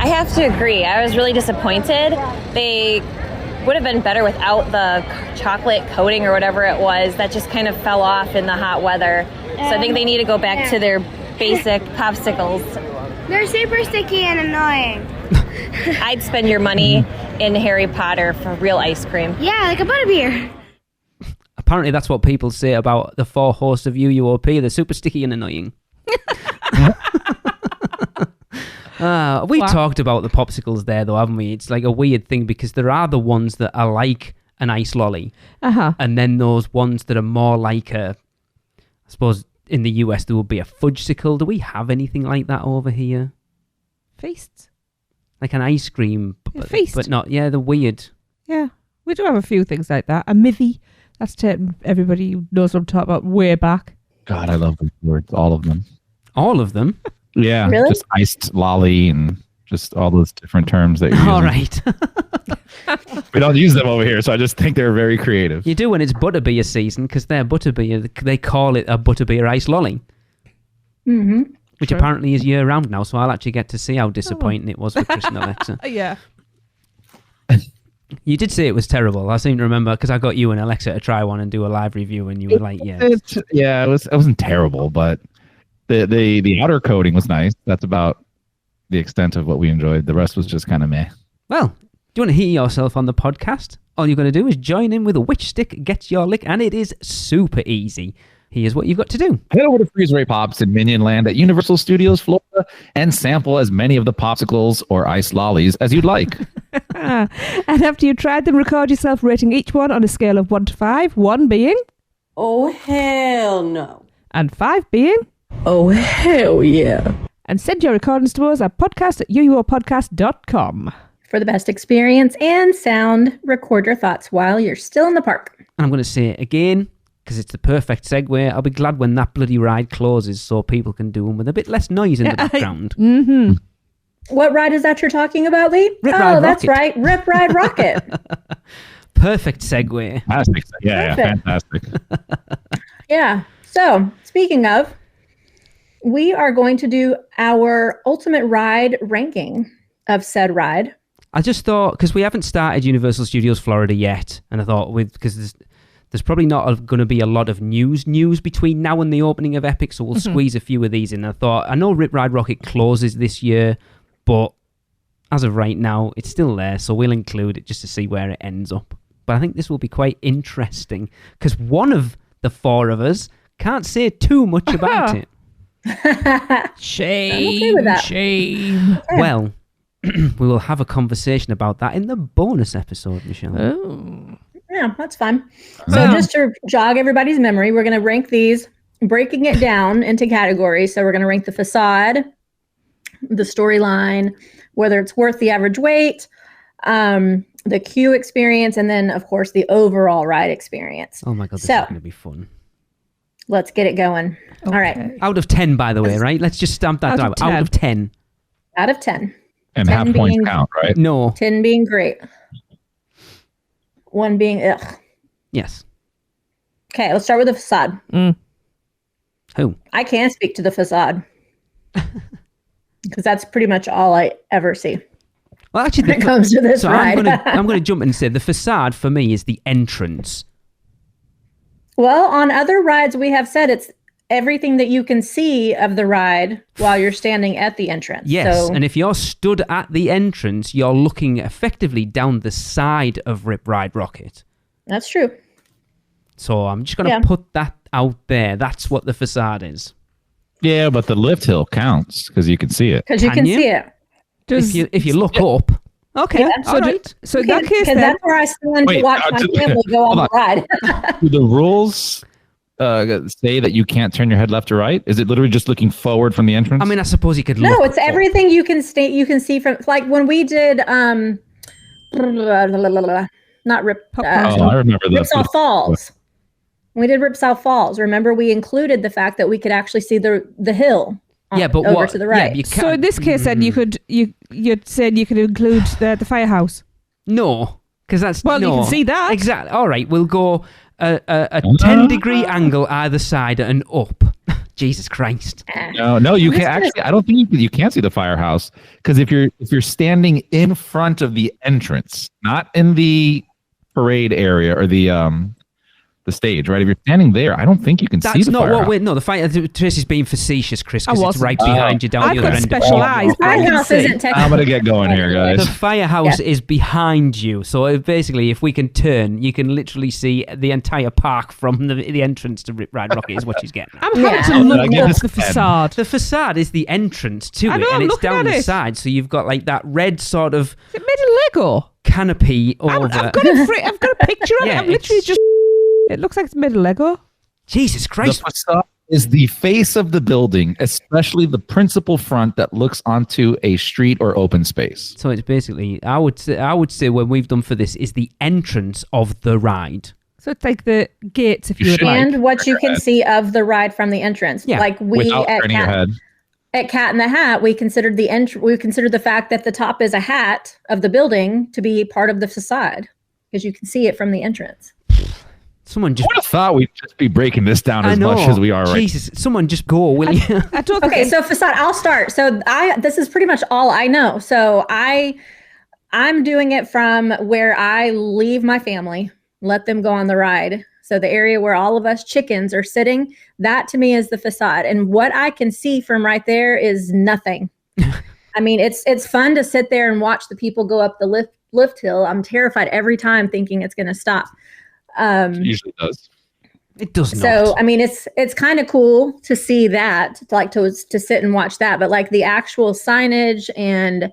I have to agree. I was really disappointed. They would have been better without the chocolate coating or whatever it was that just kind of fell off in the hot weather. So I think they need to go back to their basic popsicles. They're super sticky and annoying. I'd spend your money in Harry Potter for real ice cream. Yeah, like a butterbeer. Apparently that's what people say about the 4 hosts of UUOP. They're super sticky and annoying. We talked about the popsicles there, though, haven't we? It's like a weird thing because there are the ones that are like an ice lolly. And then those ones that are more like a... I suppose in the US there would be a fudgesicle. Do we have anything like that over here? Feasts. Like an ice cream, feast. But not, they're weird. Yeah, we do have a few things like that. A mivvy. That's taken everybody who knows what I'm talking about way back. God, I love these words, all of them. All of them? Yeah, Really? just iced lolly and just all those different terms that you're using. All right. We don't use them over here, so I just think they're very creative. You do when it's butterbeer season because they're butterbeer. They call it a butterbeer ice lolly. Mm-hmm. Which apparently is year round now, so I'll actually get to see how disappointing it was for Chris and Alexa. Yeah. You did say it was terrible. I seem to remember because I got you and Alexa to try one and do a live review, and you were like, "Yeah, it wasn't terrible, but the outer coating was nice. That's about the extent of what we enjoyed. The rest was just kind of meh." Well, do you want to hear yourself on the podcast? All you've got to do is join in with a Which Stick Gets Your Lick, and it is super easy. Here's what you've got to do. Head over to Freezeray Pops in Minion Land at Universal Studios Florida and sample as many of the popsicles or ice lollies as you'd like. And after you've tried them, record yourself rating each one on a scale of 1 to 5, 1 being... Oh, hell no. And 5 being... Oh, hell yeah. And send your recordings to us at podcast@uuopodcast.com. For the best experience and sound, record your thoughts while you're still in the park. And I'm going to say it again, because it's the perfect segue. I'll be glad when that bloody ride closes so people can do them with a bit less noise in the background. Mm-hmm. What ride is that you're talking about, Lee? That's right. Rip Ride Rockit. Perfect segue. Fantastic. Yeah, fantastic. Yeah. So, speaking of, we are going to do our ultimate ride ranking of said ride. I just thought, because we haven't started Universal Studios Florida yet, and I thought, because there's probably not going to be a lot of news between now and the opening of Epic, so we'll squeeze a few of these in. I thought, I know Rip Ride Rockit closes this year, but as of right now, it's still there, so we'll include it just to see where it ends up. But I think this will be quite interesting, because one of the 4 of us can't say too much about it. Shame. I'm okay with that. Shame. Okay. Well, we will have a conversation about that in the bonus episode, Michelle. Oh. Yeah, that's fine. So just to jog everybody's memory, we're going to rank these, breaking it down into categories. So we're going to rank the facade, the storyline, whether it's worth the average wait, the queue experience, and then, of course, the overall ride experience. Oh my God, this is going to be fun. Let's get it going. Okay. All right. Out of 10, by the way, right? Let's just stamp that down. Out of 10. Out of 10. And 10 half points being- count, right? No. 10 being great. 1 being ugh. Yes. Okay, let's start with the facade. Who? I can speak to the facade. Because that's pretty much all I ever see. Well, actually, when it comes to this so ride. I'm going to jump in and say the facade for me is the entrance. Well, on other rides, we have said it's everything that you can see of the ride while you're standing at the entrance. Yes, So, and if you're stood at the entrance, you're looking effectively down the side of Rip Ride Rockit. that's true. So I'm just going to put that out there. That's what the facade is. Yeah, but the lift hill counts because you can see it. Because you can see it. If you look up. Okay, Yeah. all right. So in that case, Because then, that's where I stand to watch my family go on the ride. Do the rules say that you can't turn your head left or right? Is it literally just looking forward from the entrance? I mean, I suppose you could look. No, it's everything you can see from, like when we did not Rip I remember this. Ripsaw Falls. When we did Ripsaw Falls, remember we included the fact that we could actually see the hill but over to the right. you so in this case, then you'd said you could include the firehouse. No, because that's Well, you no. can see that. Exactly. All right, we'll go a 10-degree angle either side and up. Jesus Christ. No, you can't actually. I don't think you can see the firehouse because if you're standing in front of the entrance, not in the parade area or the stage, right? If you're standing there, I don't think you can see the firehouse. That's not what we're... No, the fire... Tracy's being facetious, Chris, because it's right behind you down the other end. I've got special eyes. I'm going to get going here, guys. The firehouse is behind you. So basically, if we can turn, you can literally see the entire park from the entrance to Rip Ride Rockit is what she's getting at. I'm having to look up the facade. The facade is the entrance to it, and it's down the side. So you've got like that red sort of... Is it made of Lego? Canopy over... I've got a picture of it. I'm literally just... It looks like it's made of Lego. Jesus Christ. The facade is the face of the building, especially the principal front that looks onto a street or open space. So it's basically, I would say what we've done for this is the entrance of the ride. So it's like the gates, if you would like. And what you can see of the ride from the entrance. Yeah. Like we at Cat in the Hat, we considered the fact that the top is a hat of the building to be part of the facade because you can see it from the entrance. Someone just... I would have thought we'd just be breaking this down as much as we are right. Jesus, someone just go, will you? Okay, so facade, I'll start. So this is pretty much all I know. So I'm doing it from where I leave my family, let them go on the ride. So the area where all of us chickens are sitting, that to me is the facade. And what I can see from right there is nothing. I mean, it's fun to sit there and watch the people go up the lift hill. I'm terrified every time thinking it's going to stop. It usually does. It does not. So I mean, it's kind of cool to see that, to sit and watch that. But like the actual signage and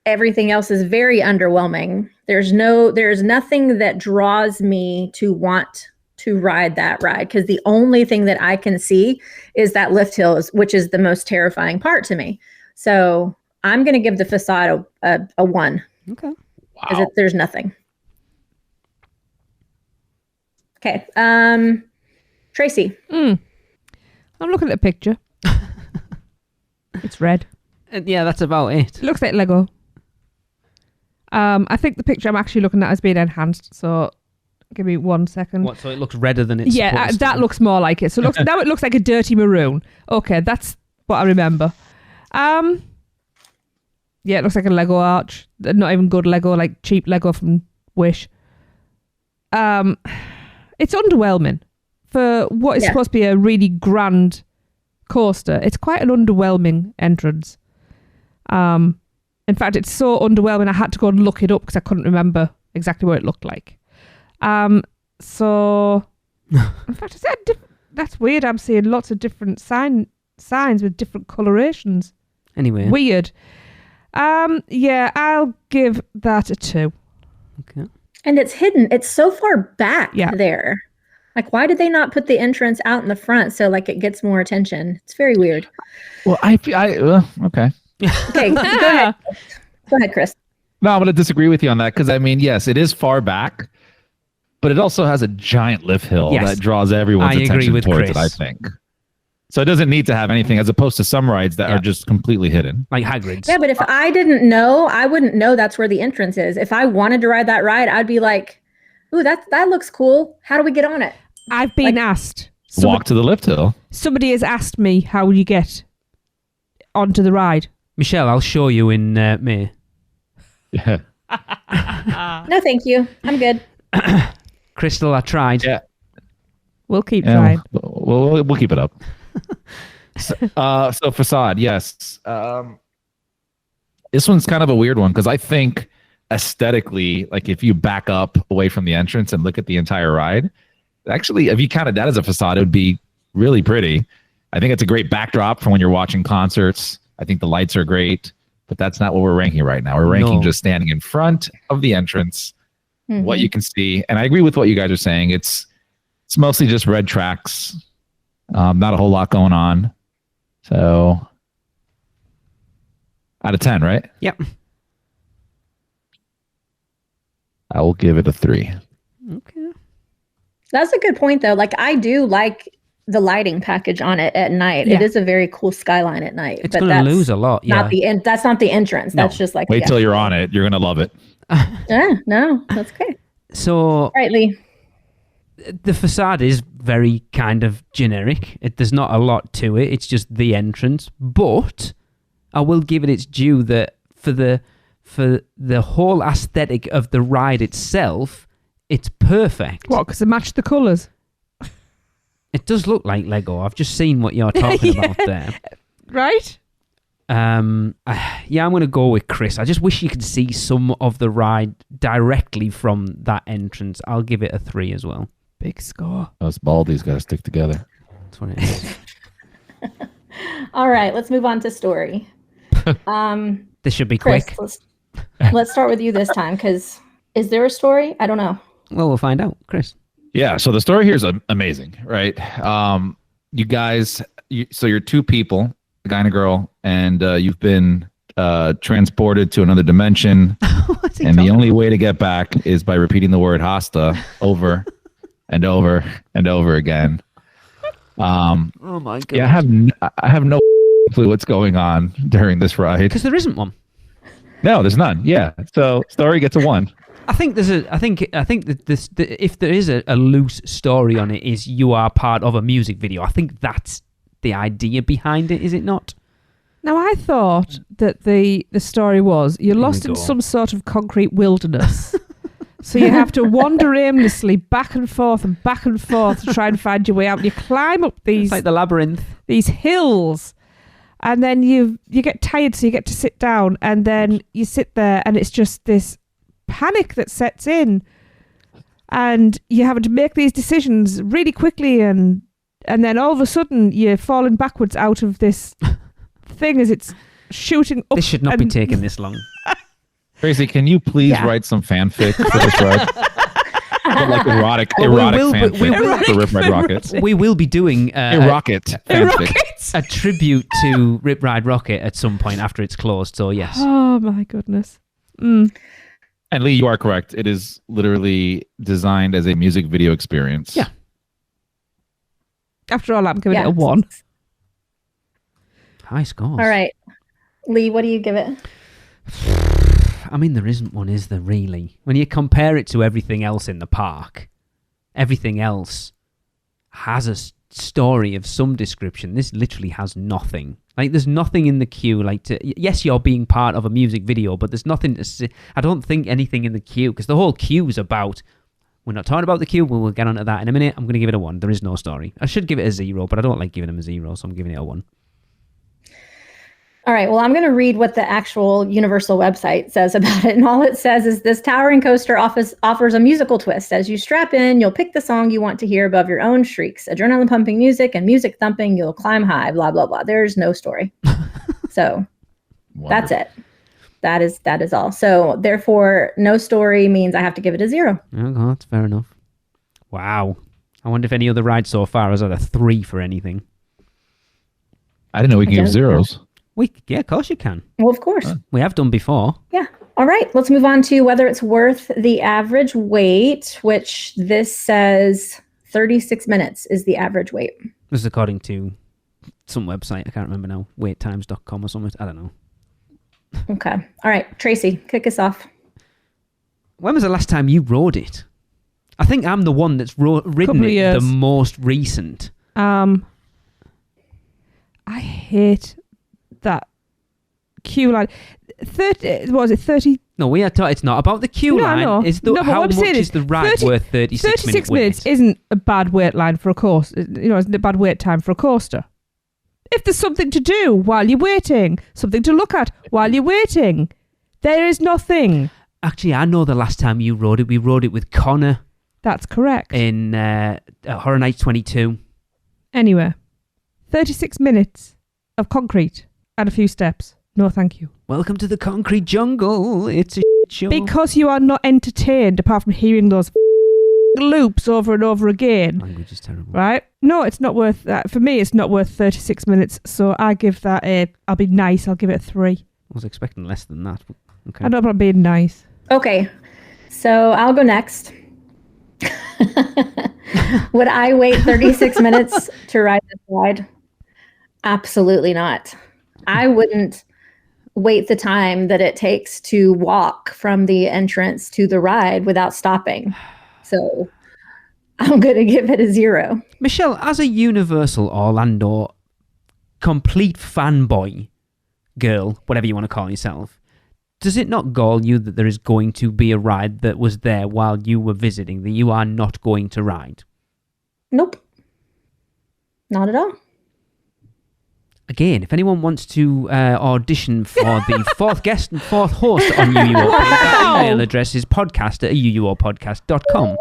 everything else is very underwhelming. There's nothing that draws me to want to ride that ride because the only thing that I can see is that lift hill, which is the most terrifying part to me. So I'm going to give the facade a 1. Okay. Because there's nothing. Okay. Tracy. I'm looking at the picture. It's red. Yeah, that's about it. It looks like Lego. I think the picture I'm actually looking at has been enhanced, so give me 1 second. What, so it looks redder than it's supposed to? That looks more like it. So now it looks like a dirty maroon. Okay, that's what I remember. Yeah, it looks like a Lego arch. Not even good Lego, like cheap Lego from Wish. It's underwhelming for what is supposed to be a really grand coaster. It's quite an underwhelming entrance. In fact, it's so underwhelming I had to go and look it up because I couldn't remember exactly what it looked like. So, in fact, that's weird. I'm seeing lots of different signs with different colorations. Anyway. Weird. Yeah, I'll give that a 2. Okay. And it's hidden. It's so far back there. Like, why did they not put the entrance out in the front so like it gets more attention? It's very weird. Well, okay. Okay, go ahead. Go ahead, Chris. No, I'm going to disagree with you on that because I mean, yes, it is far back, but it also has a giant lift hill that draws everyone's attention towards it, I think. So it doesn't need to have anything as opposed to some rides that are just completely hidden. Like Hagrid's. Yeah, but if I didn't know, I wouldn't know that's where the entrance is. If I wanted to ride that ride, I'd be like, ooh, that looks cool. How do we get on it? I've been asked. Walk to the lift hill. Somebody has asked me how you get onto the ride. Michelle, I'll show you in May. Yeah. No, thank you. I'm good. Crystal, I tried. Yeah. We'll keep trying. We'll keep it up. So facade, yes. This one's kind of a weird one because I think aesthetically, like if you back up away from the entrance and look at the entire ride, actually, if you counted that as a facade, it would be really pretty. I think it's a great backdrop for when you're watching concerts. I think the lights are great, but that's not what we're ranking right now. We're ranking just standing in front of the entrance, what you can see. And I agree with what you guys are saying. It's mostly just red tracks. Not a whole lot going on. So out of 10, right? Yep. I will give it a 3. Okay. That's a good point, though. Like, I do like the lighting package on it at night. Yeah. It is a very cool skyline at night. It's going to lose a lot. Yeah. That's not the entrance. No. That's just like wait till you're on it. You're going to love it. Yeah, no, that's okay. So All right, Lee. the facade is very kind of generic. There's not a lot to it. It's just the entrance. But I will give it its due that for the whole aesthetic of the ride itself, it's perfect. What? Because it matched the colours. It does look like Lego. I've just seen what you're talking about there. Right? I'm going to go with Chris. I just wish you could see some of the ride directly from that entrance. I'll give it a 3 as well. Big score. Those Baldies got to stick together. That's what it is. All right, let's move on to story. This should be Chris, quick. let's start with you this time, because is there a story? I don't know. Well, we'll find out. Chris. Yeah, so the story here is amazing, right? You guys, so you're two people, a guy and a girl, and you've been transported to another dimension, and the only way to get back is by repeating the word hasta over and over and over again. Oh my god! Yeah, I have no clue what's going on during this ride because there isn't one. No, there's none. Yeah, so story gets a 1. I think that this if there is a loose story on it, is you are part of a music video. I think that's the idea behind it, is it not? Now, I thought that the story was you're lost in some sort of concrete wilderness. So you have to wander aimlessly back and forth to try and find your way out. You climb up these... It's like the labyrinth. These hills. And then you get tired, so you get to sit down. And then you sit there, and it's just this panic that sets in. And you have to make these decisions really quickly. And then all of a sudden, you're falling backwards out of this thing as it's shooting up. This should not be taking this long. Tracy, can you please write some fanfic for this ride? Like erotic fanfic for Rip Ride Rockets. We will be doing Rockit fanfic. A tribute to Rip Ride Rockit at some point after it's closed. So yes. Oh my goodness. Mm. And Lee, you are correct. It is literally designed as a music video experience. Yeah. After all, I'm giving it a 1. High scores. All right, Lee, what do you give it? I mean, there isn't one, is there, really? When you compare it to everything else in the park, everything else has a story of some description. This literally has nothing. Like, there's nothing in the queue. Yes, you're being part of a music video, but there's nothing to see. I don't think anything in the queue, because the whole queue is about... We're not talking about the queue, we'll get onto that in a minute. I'm going to give it a 1. There is no story. I should give it a 0, but I don't like giving them a 0, so I'm giving it a 1. All right, well, I'm going to read what the actual Universal website says about it. And all it says is this towering coaster offers a musical twist. As you strap in, you'll pick the song you want to hear above your own shrieks. Adrenaline pumping music and music thumping, you'll climb high, blah, blah, blah. There's no story. So that's it. That is all. So therefore, no story means I have to give it a 0. Oh, that's fair enough. Wow. I wonder if any other ride so far has had a 3 for anything. I didn't know we could give zeros. Yeah, of course you can. Well, of course. We have done before. Yeah. All right. Let's move on to whether it's worth the average wait, which this says 36 minutes is the average wait. This is according to some website. I can't remember now. Waittimes.com or something. I don't know. Okay. All right. Tracy, kick us off. When was the last time you rode it? I think I'm the one that's ridden it the most recent. I hate that queue line. 30? What was it? 30? No, it's not about the queue line. No. It's how much is the ride worth 36 minutes isn't a bad wait line for a course. Isn't a bad wait time for a coaster. If there's something to do while you're waiting, something to look at while you're waiting, there is nothing. Actually, I know the last time you rode it. We rode it with Connor. That's correct. In Horror Nights 22. Anyway, 36 minutes of concrete and a few steps. No, thank you. Welcome to the concrete jungle. It's a show. Because you are not entertained apart from hearing those loops over and over again. Language is terrible. Right? No, it's not worth that. For me, it's not worth 36 minutes. So I give that I'll be nice. I'll give it a 3. I was expecting less than that. But okay. I know, but I'm being nice. Okay. So I'll go next. Would I wait 36 minutes to ride this ride? Absolutely not. I wouldn't wait the time that it takes to walk from the entrance to the ride without stopping. So I'm going to give it a 0. Michelle, as a Universal Orlando complete fanboy girl, whatever you want to call yourself, does it not gall you that there is going to be a ride that was there while you were visiting that you are not going to ride? Nope. Not at all. Again, if anyone wants to audition for the fourth guest and fourth host on UUOP, that email address is podcast@uuopodcast.com.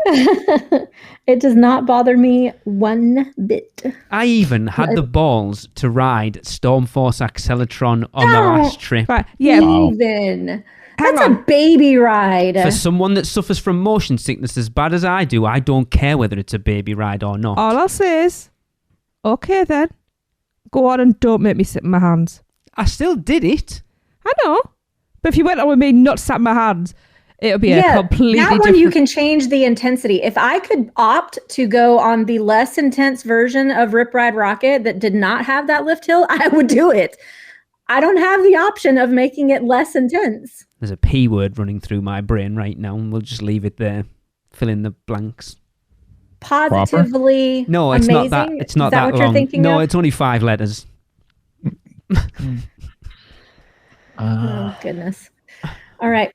It does not bother me one bit. I even had the balls to ride Stormforce Acceleratron on the last trip. Right. Yeah. Even. That's a baby ride. For someone that suffers from motion sickness as bad as I do, I don't care whether it's a baby ride or not. All I'll say is, okay then. Go on and don't make me sit in my hands. I still did it. I know. But if you went on with me not sat in my hands, it'll be a completely that one different... you can change the intensity. If I could opt to go on the less intense version of Rip Ride Rockit that did not have that lift hill, I would do it. I don't have the option of making it less intense. There's a P word running through my brain right now, and we'll just leave it there. Fill in the blanks. Positively No, it's amazing. not that. It's not Is that that what long. you're thinking No, of? it's only 5 letters. Oh, goodness. All right.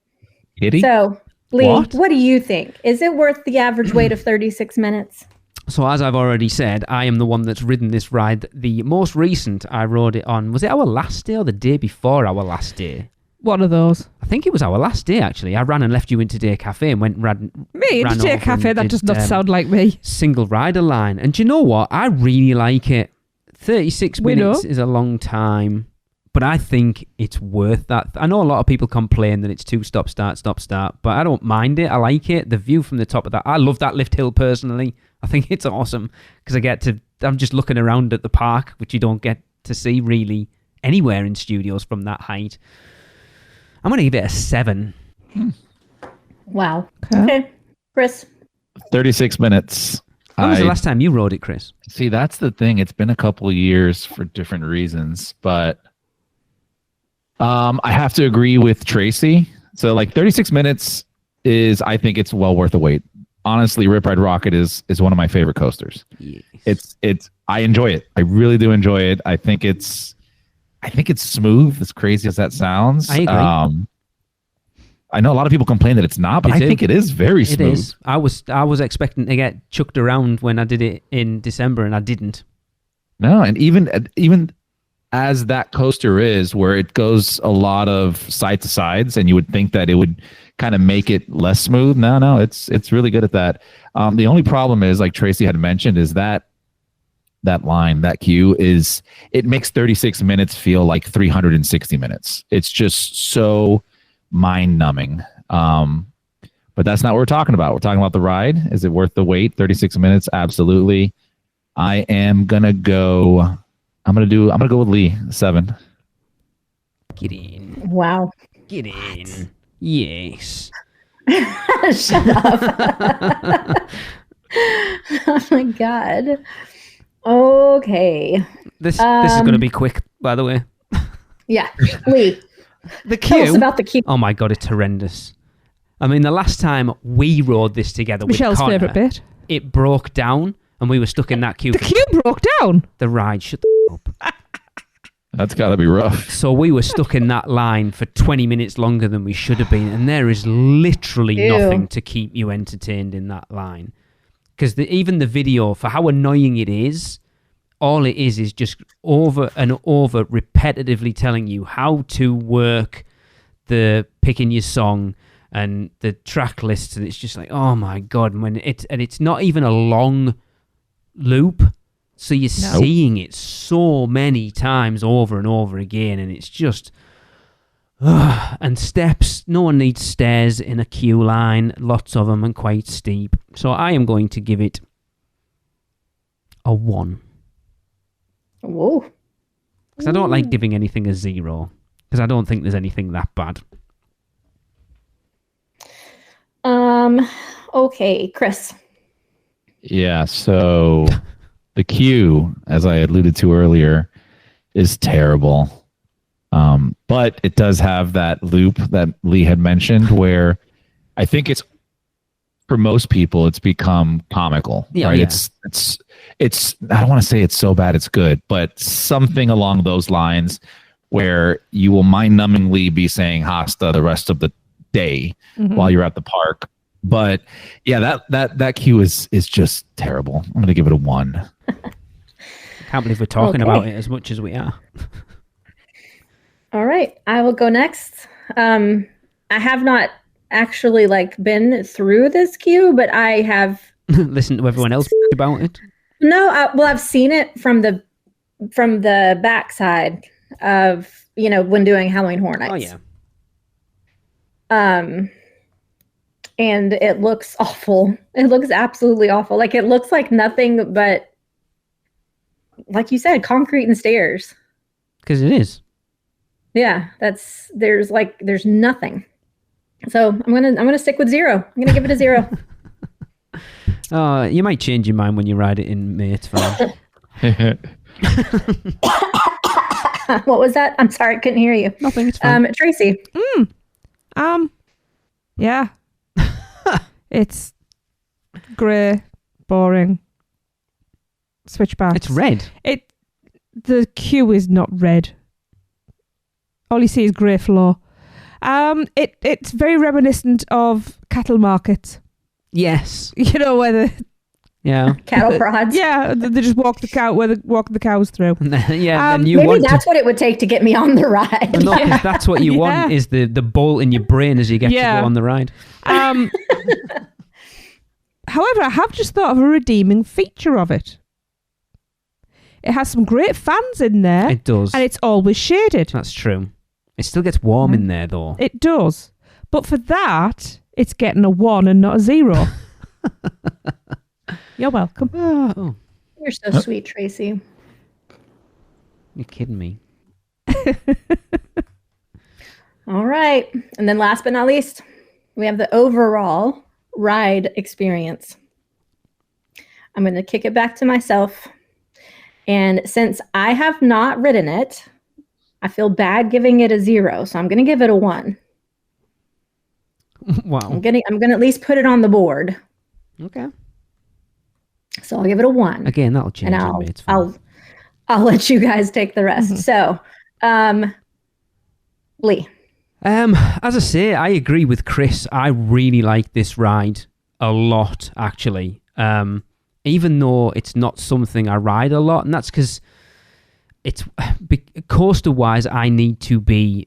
Kitty? So, Lee, What? what do you think? Is it worth the average wait of 36 minutes? So as I've already said, I am the one that's ridden this ride. The most recent I rode it on, was it our last day or the day before our last day? One of those. I think it was our last day, actually. I ran and left you into Day Cafe and went and ran into Day over Cafe, and that did, does not sound like me. Single rider line. And do you know what? I really like it. 36 minutes is a long time, but I think it's worth that. I know a lot of people complain that it's too stop, start, but I don't mind it. I like it. The view from the top of that. I love that lift hill personally. I think it's awesome because I'm just looking around at the park, which you don't get to see really anywhere in studios from that height. I'm going to give it a 7. Wow. Okay. Chris? 36 minutes. When was the last time you rode it, Chris? See, that's the thing. It's been a couple of years for different reasons, but I have to agree with Tracy. So, 36 minutes I think it's well worth the wait. Honestly, Rip Ride Rockit is one of my favorite coasters. Yes. I enjoy it. I really do enjoy it. I think it's smooth, as crazy as that sounds. I agree. I know a lot of people complain that it's not, but I think it is very smooth. It is. I was expecting to get chucked around when I did it in December, and I didn't. No, and even as that coaster is, where it goes a lot of side to sides, and you would think that it would kind of make it less smooth. No, it's really good at that. The only problem is, like Tracy had mentioned, is that line, that queue it makes 36 minutes feel like 360 minutes. It's just so mind numbing. But that's not what we're talking about. We're talking about the ride. Is it worth the wait? 36 minutes? Absolutely. I'm going to go with Lee, 7. Get in. Wow. Get in. Yes. Shut up. Oh my God. Okay. This is going to be quick, by the way. Yeah. Lee. The queue. Tell us about the queue. Oh my God, it's horrendous. I mean, the last time we rode this together Michelle's with Connor, favourite bit. It broke down and we were stuck in that queue. The queue broke down? The ride, shut the up. That's got to be rough. So we were stuck in that line for 20 minutes longer than we should have been, and there is literally nothing to keep you entertained in that line. Because even the video, for how annoying it is, all it is just over and over repetitively telling you how to work the picking your song and the track lists, and it's just like, oh my God, it's not even a long loop, so you're seeing it so many times over and over again, and it's just and steps. No one needs stairs in a queue line, lots of them and quite steep. So I am going to give it a 1. Whoa. Because I don't like giving anything a 0, because I don't think there's anything that bad. Okay, Chris. Yeah, so the queue, as I alluded to earlier, is terrible. But it does have that loop that Lee had mentioned where I think it's for most people, it's become comical. Yeah, right? yeah. It's. I don't want to say it's so bad it's good, but something along those lines, where you will mind-numbingly be saying "hasta" the rest of the day while you're at the park. But yeah, that queue is just terrible. I'm gonna give it a 1. I can't believe we're talking about it as much as we are. All right, I will go next. I have not actually been through this queue, but I have listened to everyone else about it. No, I've seen it from the backside of when doing Halloween Horror Nights. Oh yeah. And it looks awful. It looks absolutely awful. It looks like nothing but, like you said, concrete and stairs. Because it is. Yeah, there's nothing. So I'm gonna stick with 0. I'm gonna give it a 0. You might change your mind when you ride it in May. It's fine. What was that? I'm sorry, I couldn't hear you. Nothing. It's fine. Tracy. Yeah. It's grey, boring. Switchbacks. It's red. The queue is not red. All you see is grey floor. It's very reminiscent of cattle markets. Yes. Where Yeah. Cattle prods. Yeah, they just walk the cows through. Yeah. Then maybe that's what it would take to get me on the ride. Well, no, 'cause that's what you want is the bolt in your brain as you get to go on the ride. However, I have just thought of a redeeming feature of it. It has some great fans in there. It does. And it's always shaded. That's true. It still gets warm in there, though. It does. But for that, it's getting a 1 and not a 0. You're welcome. Oh. You're so sweet, Tracy. You're kidding me. All right. And then last but not least, we have the overall ride experience. I'm going to kick it back to myself. And since I have not ridden it, I feel bad giving it a 0. So I'm going to give it a 1. Wow. I'm going to at least put it on the board. Okay. So I'll give it a 1. Again, that'll change. And I'll let you guys take the rest. So, Lee. As I say, I agree with Chris. I really like this ride a lot, actually. Even though it's not something I ride a lot, and that's because it's coaster-wise, I need to be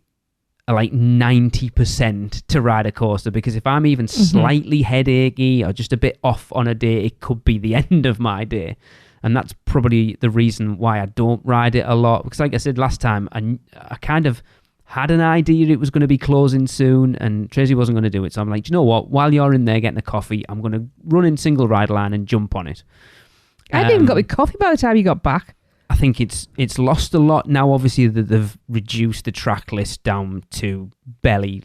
90% to ride a coaster, because if I'm even slightly headachy or just a bit off on a day, it could be the end of my day. And that's probably the reason why I don't ride it a lot, because like I said last time, I kind of had an idea it was going to be closing soon and Tracy wasn't going to do it. So I'm like, do you know what? While you're in there getting a coffee, I'm going to run in single ride line and jump on it. I hadn't even got my coffee by the time you got back. I think it's lost a lot now. Obviously, they've reduced the track list down to barely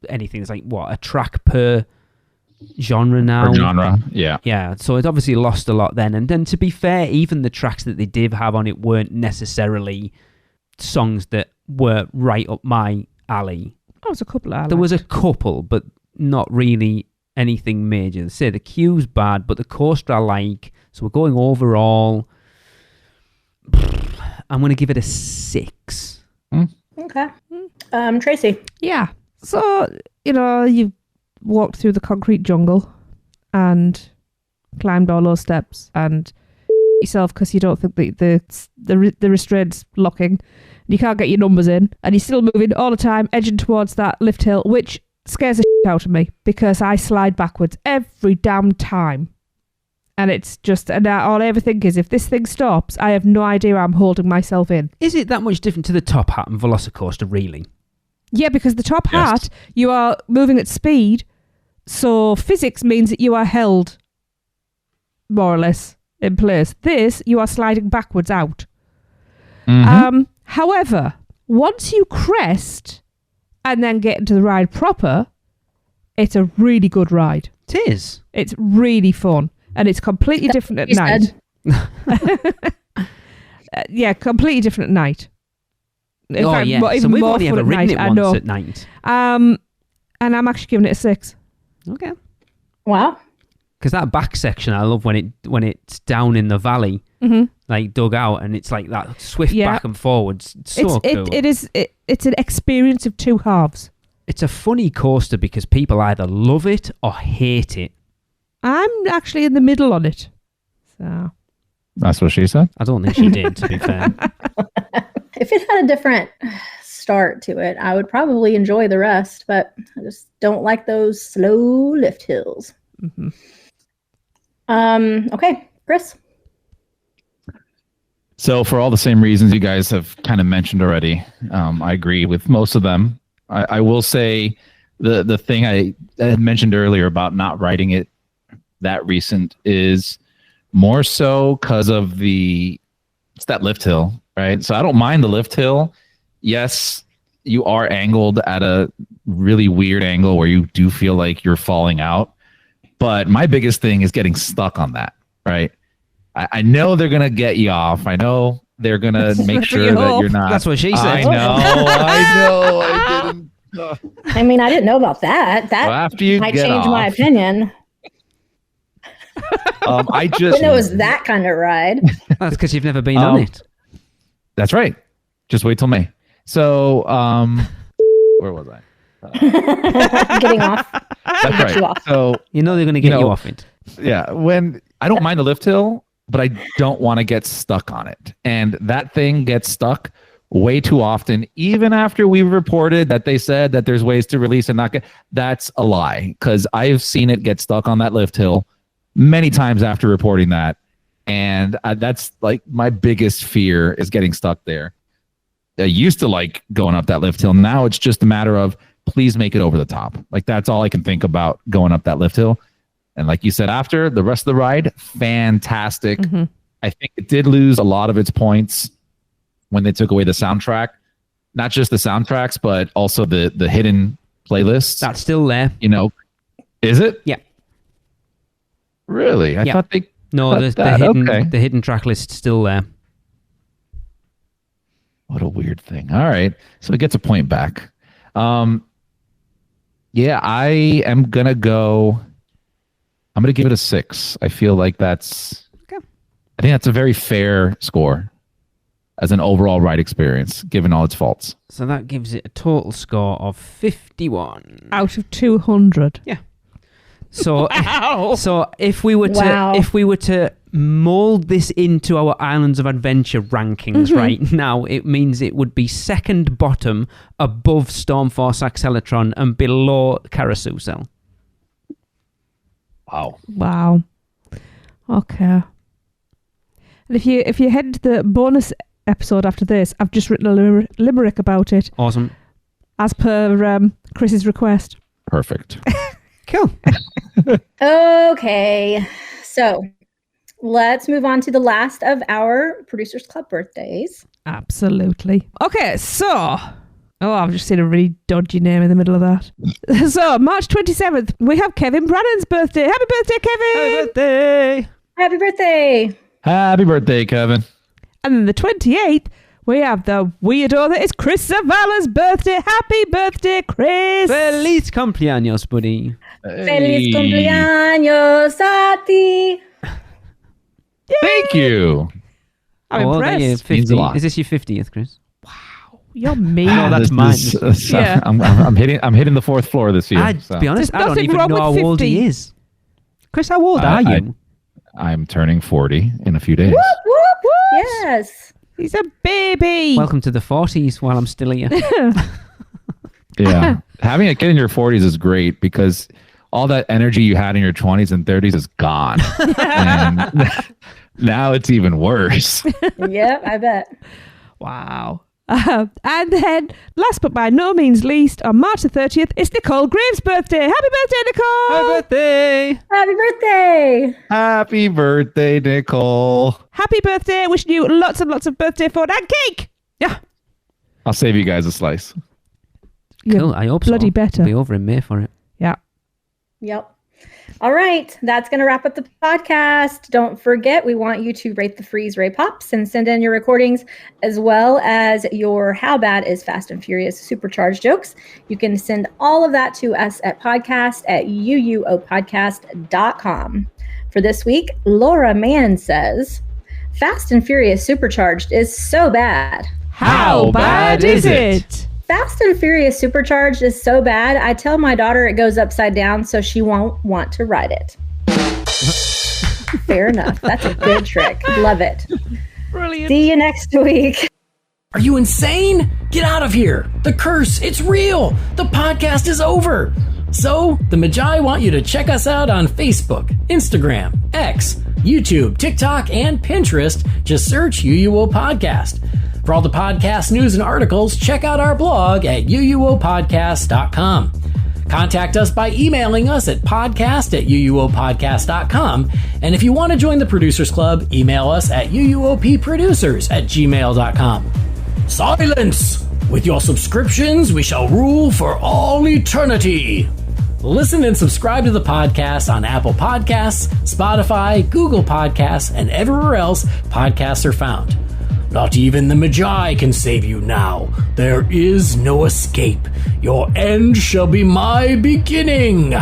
anything. It's a track per genre now. Per genre, yeah. Yeah, so it obviously lost a lot then. And then to be fair, even the tracks that they did have on it weren't necessarily songs that were right up my alley. Oh, there's a couple of There was a couple, but not really anything major. Say the queue's bad, but the coaster I like. So we're going overall. I'm going to give it a 6. Okay. Tracy. Yeah. So, you walked through the concrete jungle and climbed all those steps and yourself because you don't think the restraint's locking. You can't get your numbers in, and you're still moving all the time, edging towards that lift hill, which scares the shit out of me because I slide backwards every damn time. And it's just, and all I ever think is, if this thing stops, I have no idea I'm holding myself in. Is it that much different to the Top Hat and Velocicoaster, really? Yeah, because the Top Hat, you are moving at speed, so physics means that you are held, more or less, in place. This, you are sliding backwards out. However, once you crest and then get into the ride proper, it's a really good ride. It is. It's really fun. And it's completely different at night. Yeah, completely different at night. In fact, yeah. Even we've more only fun ever at ridden night. it once at night. And I'm actually giving it a 6. Okay. Wow. Because that back section, I love when it's down in the valley, like dug out, and it's like that swift back and forwards. It's so cool. It's an experience of two halves. It's a funny coaster because people either love it or hate it. I'm actually in the middle on it. So That's what she said? I don't think she did, to be fair. If it had a different start to it, I would probably enjoy the rest, but I just don't like those slow lift hills. Okay, Chris. So for all the same reasons you guys have kind of mentioned already, I agree with most of them. I will say the thing I had mentioned earlier about not writing it that recent is more so because of it's that lift hill, right? So I don't mind the lift hill. Yes, you are angled at a really weird angle where you do feel like you're falling out. But my biggest thing is getting stuck on that, right? I know they're going to get you off. I know they're going to make sure that you're not. That's what she said. I know. I didn't. I mean, I didn't know about that. That after you might get change off, my opinion. I just didn't know it was that kind of ride. That's because you've never been on it. That's right. Just wait till May. So, where was I? Getting off. That's right. You off. So they're going to get you off it. Yeah, when I don't mind the lift hill, but I don't want to get stuck on it, and that thing gets stuck way too often. Even after we've reported that they said that there's ways to release and not get, that's a lie, because I've seen it get stuck on that lift hill many times after reporting that, and that's like my biggest fear is getting stuck there. I used to like going up that lift hill. Now it's just a matter of please make it over the top. Like that's all I can think about going up that lift hill. And like you said, after the rest of the ride, fantastic. I think it did lose a lot of its points when they took away the soundtrack. Not just the soundtracks, but also the hidden playlists. That's still there. Is it? Yeah. Really? I thought they... No, the hidden track list's still there. What a weird thing. All right. So it gets a point back. Yeah, I am going to go... I'm going to give it a 6. I feel like that's... Okay. I think that's a very fair score as an overall ride experience, given all its faults. So that gives it a total score of 51 out of 200. Yeah. So, so if we were to mold this into our Islands of Adventure rankings right now, it means it would be second bottom above Stormforce Acceleron and below Carousel. Wow. Okay. And if you head to the bonus episode after this, I've just written a limerick about it. Awesome. As per Chris's request. Perfect. Cool. Okay. So let's move on to the last of our Producers Club birthdays. Absolutely. Okay, so... Oh, I've just seen a really dodgy name in the middle of that. So, March 27th, we have Kevin Brannan's birthday. Happy birthday, Kevin! Happy birthday! Happy birthday! Happy birthday, Kevin. And then the 28th, we have the weirdo that is Chris Zavala's birthday. Happy birthday, Chris! Feliz cumpleaños, buddy. Feliz cumpleaños a ti. Thank you. I'm impressed. Is this your 50th, Chris? You're mean. No, that's mine. Yeah. I'm hitting the fourth floor this year. To be honest, There's I don't nothing even wrong know how with old 50. he is. Chris, how old are you? I'm turning 40 in a few days. Whoop, whoop, whoop. Yes. He's a baby. Welcome to the 40s while I'm still here. Yeah. Having a kid in your 40s is great because all that energy you had in your 20s and 30s is gone. And now it's even worse. Yep, I bet. Wow. And then, last but by no means least, on March the 30th, it's Nicole Graves' birthday. Happy birthday, Nicole! Happy birthday! Happy birthday! Happy birthday, Nicole. Happy birthday. Wishing you lots and lots of birthday fun and cake. Yeah. I'll save you guys a slice. Cool, I hope bloody so. better. I'll be over in May for it. Yeah. Yep. All right, that's going to wrap up the podcast. Don't forget, we want you to rate the Freezeray Pops and send in your recordings as well as your How Bad is Fast and Furious Supercharged jokes. You can send all of that to us at podcast@uuopodcast.com. For this week, Laura Mann says, Fast and Furious Supercharged is so bad. How bad is it? Fast and Furious Supercharged is so bad, I tell my daughter it goes upside down so she won't want to ride it. Fair enough. That's a good trick. Love it. Brilliant. See you next week. Are you insane? Get out of here. The curse, it's real. The podcast is over. So, the Magi want you to check us out on Facebook, Instagram, X, YouTube, TikTok, and Pinterest. Just search UUO Podcast. For all the podcast news and articles, check out our blog at uuopodcast.com. Contact us by emailing us at podcast@uuopodcast.com. And if you want to join the Producers Club, email us at uuopproducers@gmail.com. Silence! With your subscriptions, we shall rule for all eternity. Listen and subscribe to the podcast on Apple Podcasts, Spotify, Google Podcasts, and everywhere else podcasts are found. Not even the Magi can save you now. There is no escape. Your end shall be my beginning.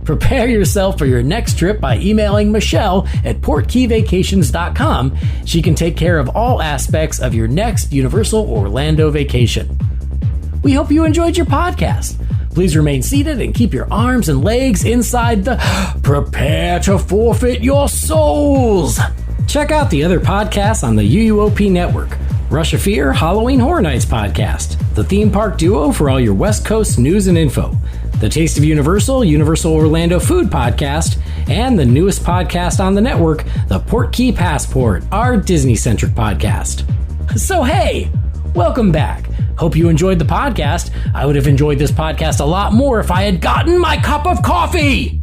Prepare yourself for your next trip by emailing Michelle at portkeyvacations.com. She can take care of all aspects of your next Universal Orlando vacation. We hope you enjoyed your podcast. Please remain seated and keep your arms and legs inside the prepare to forfeit your souls. Check out the other podcasts on the UUOP network. Rush of Fear, Halloween Horror Nights podcast, the Theme Park Duo for all your West Coast news and info, the Taste of Universal, Universal Orlando Food podcast, and the newest podcast on the network, the Portkey Passport, our Disney-centric podcast. So hey, welcome back. Hope you enjoyed the podcast. I would have enjoyed this podcast a lot more if I had gotten my cup of coffee.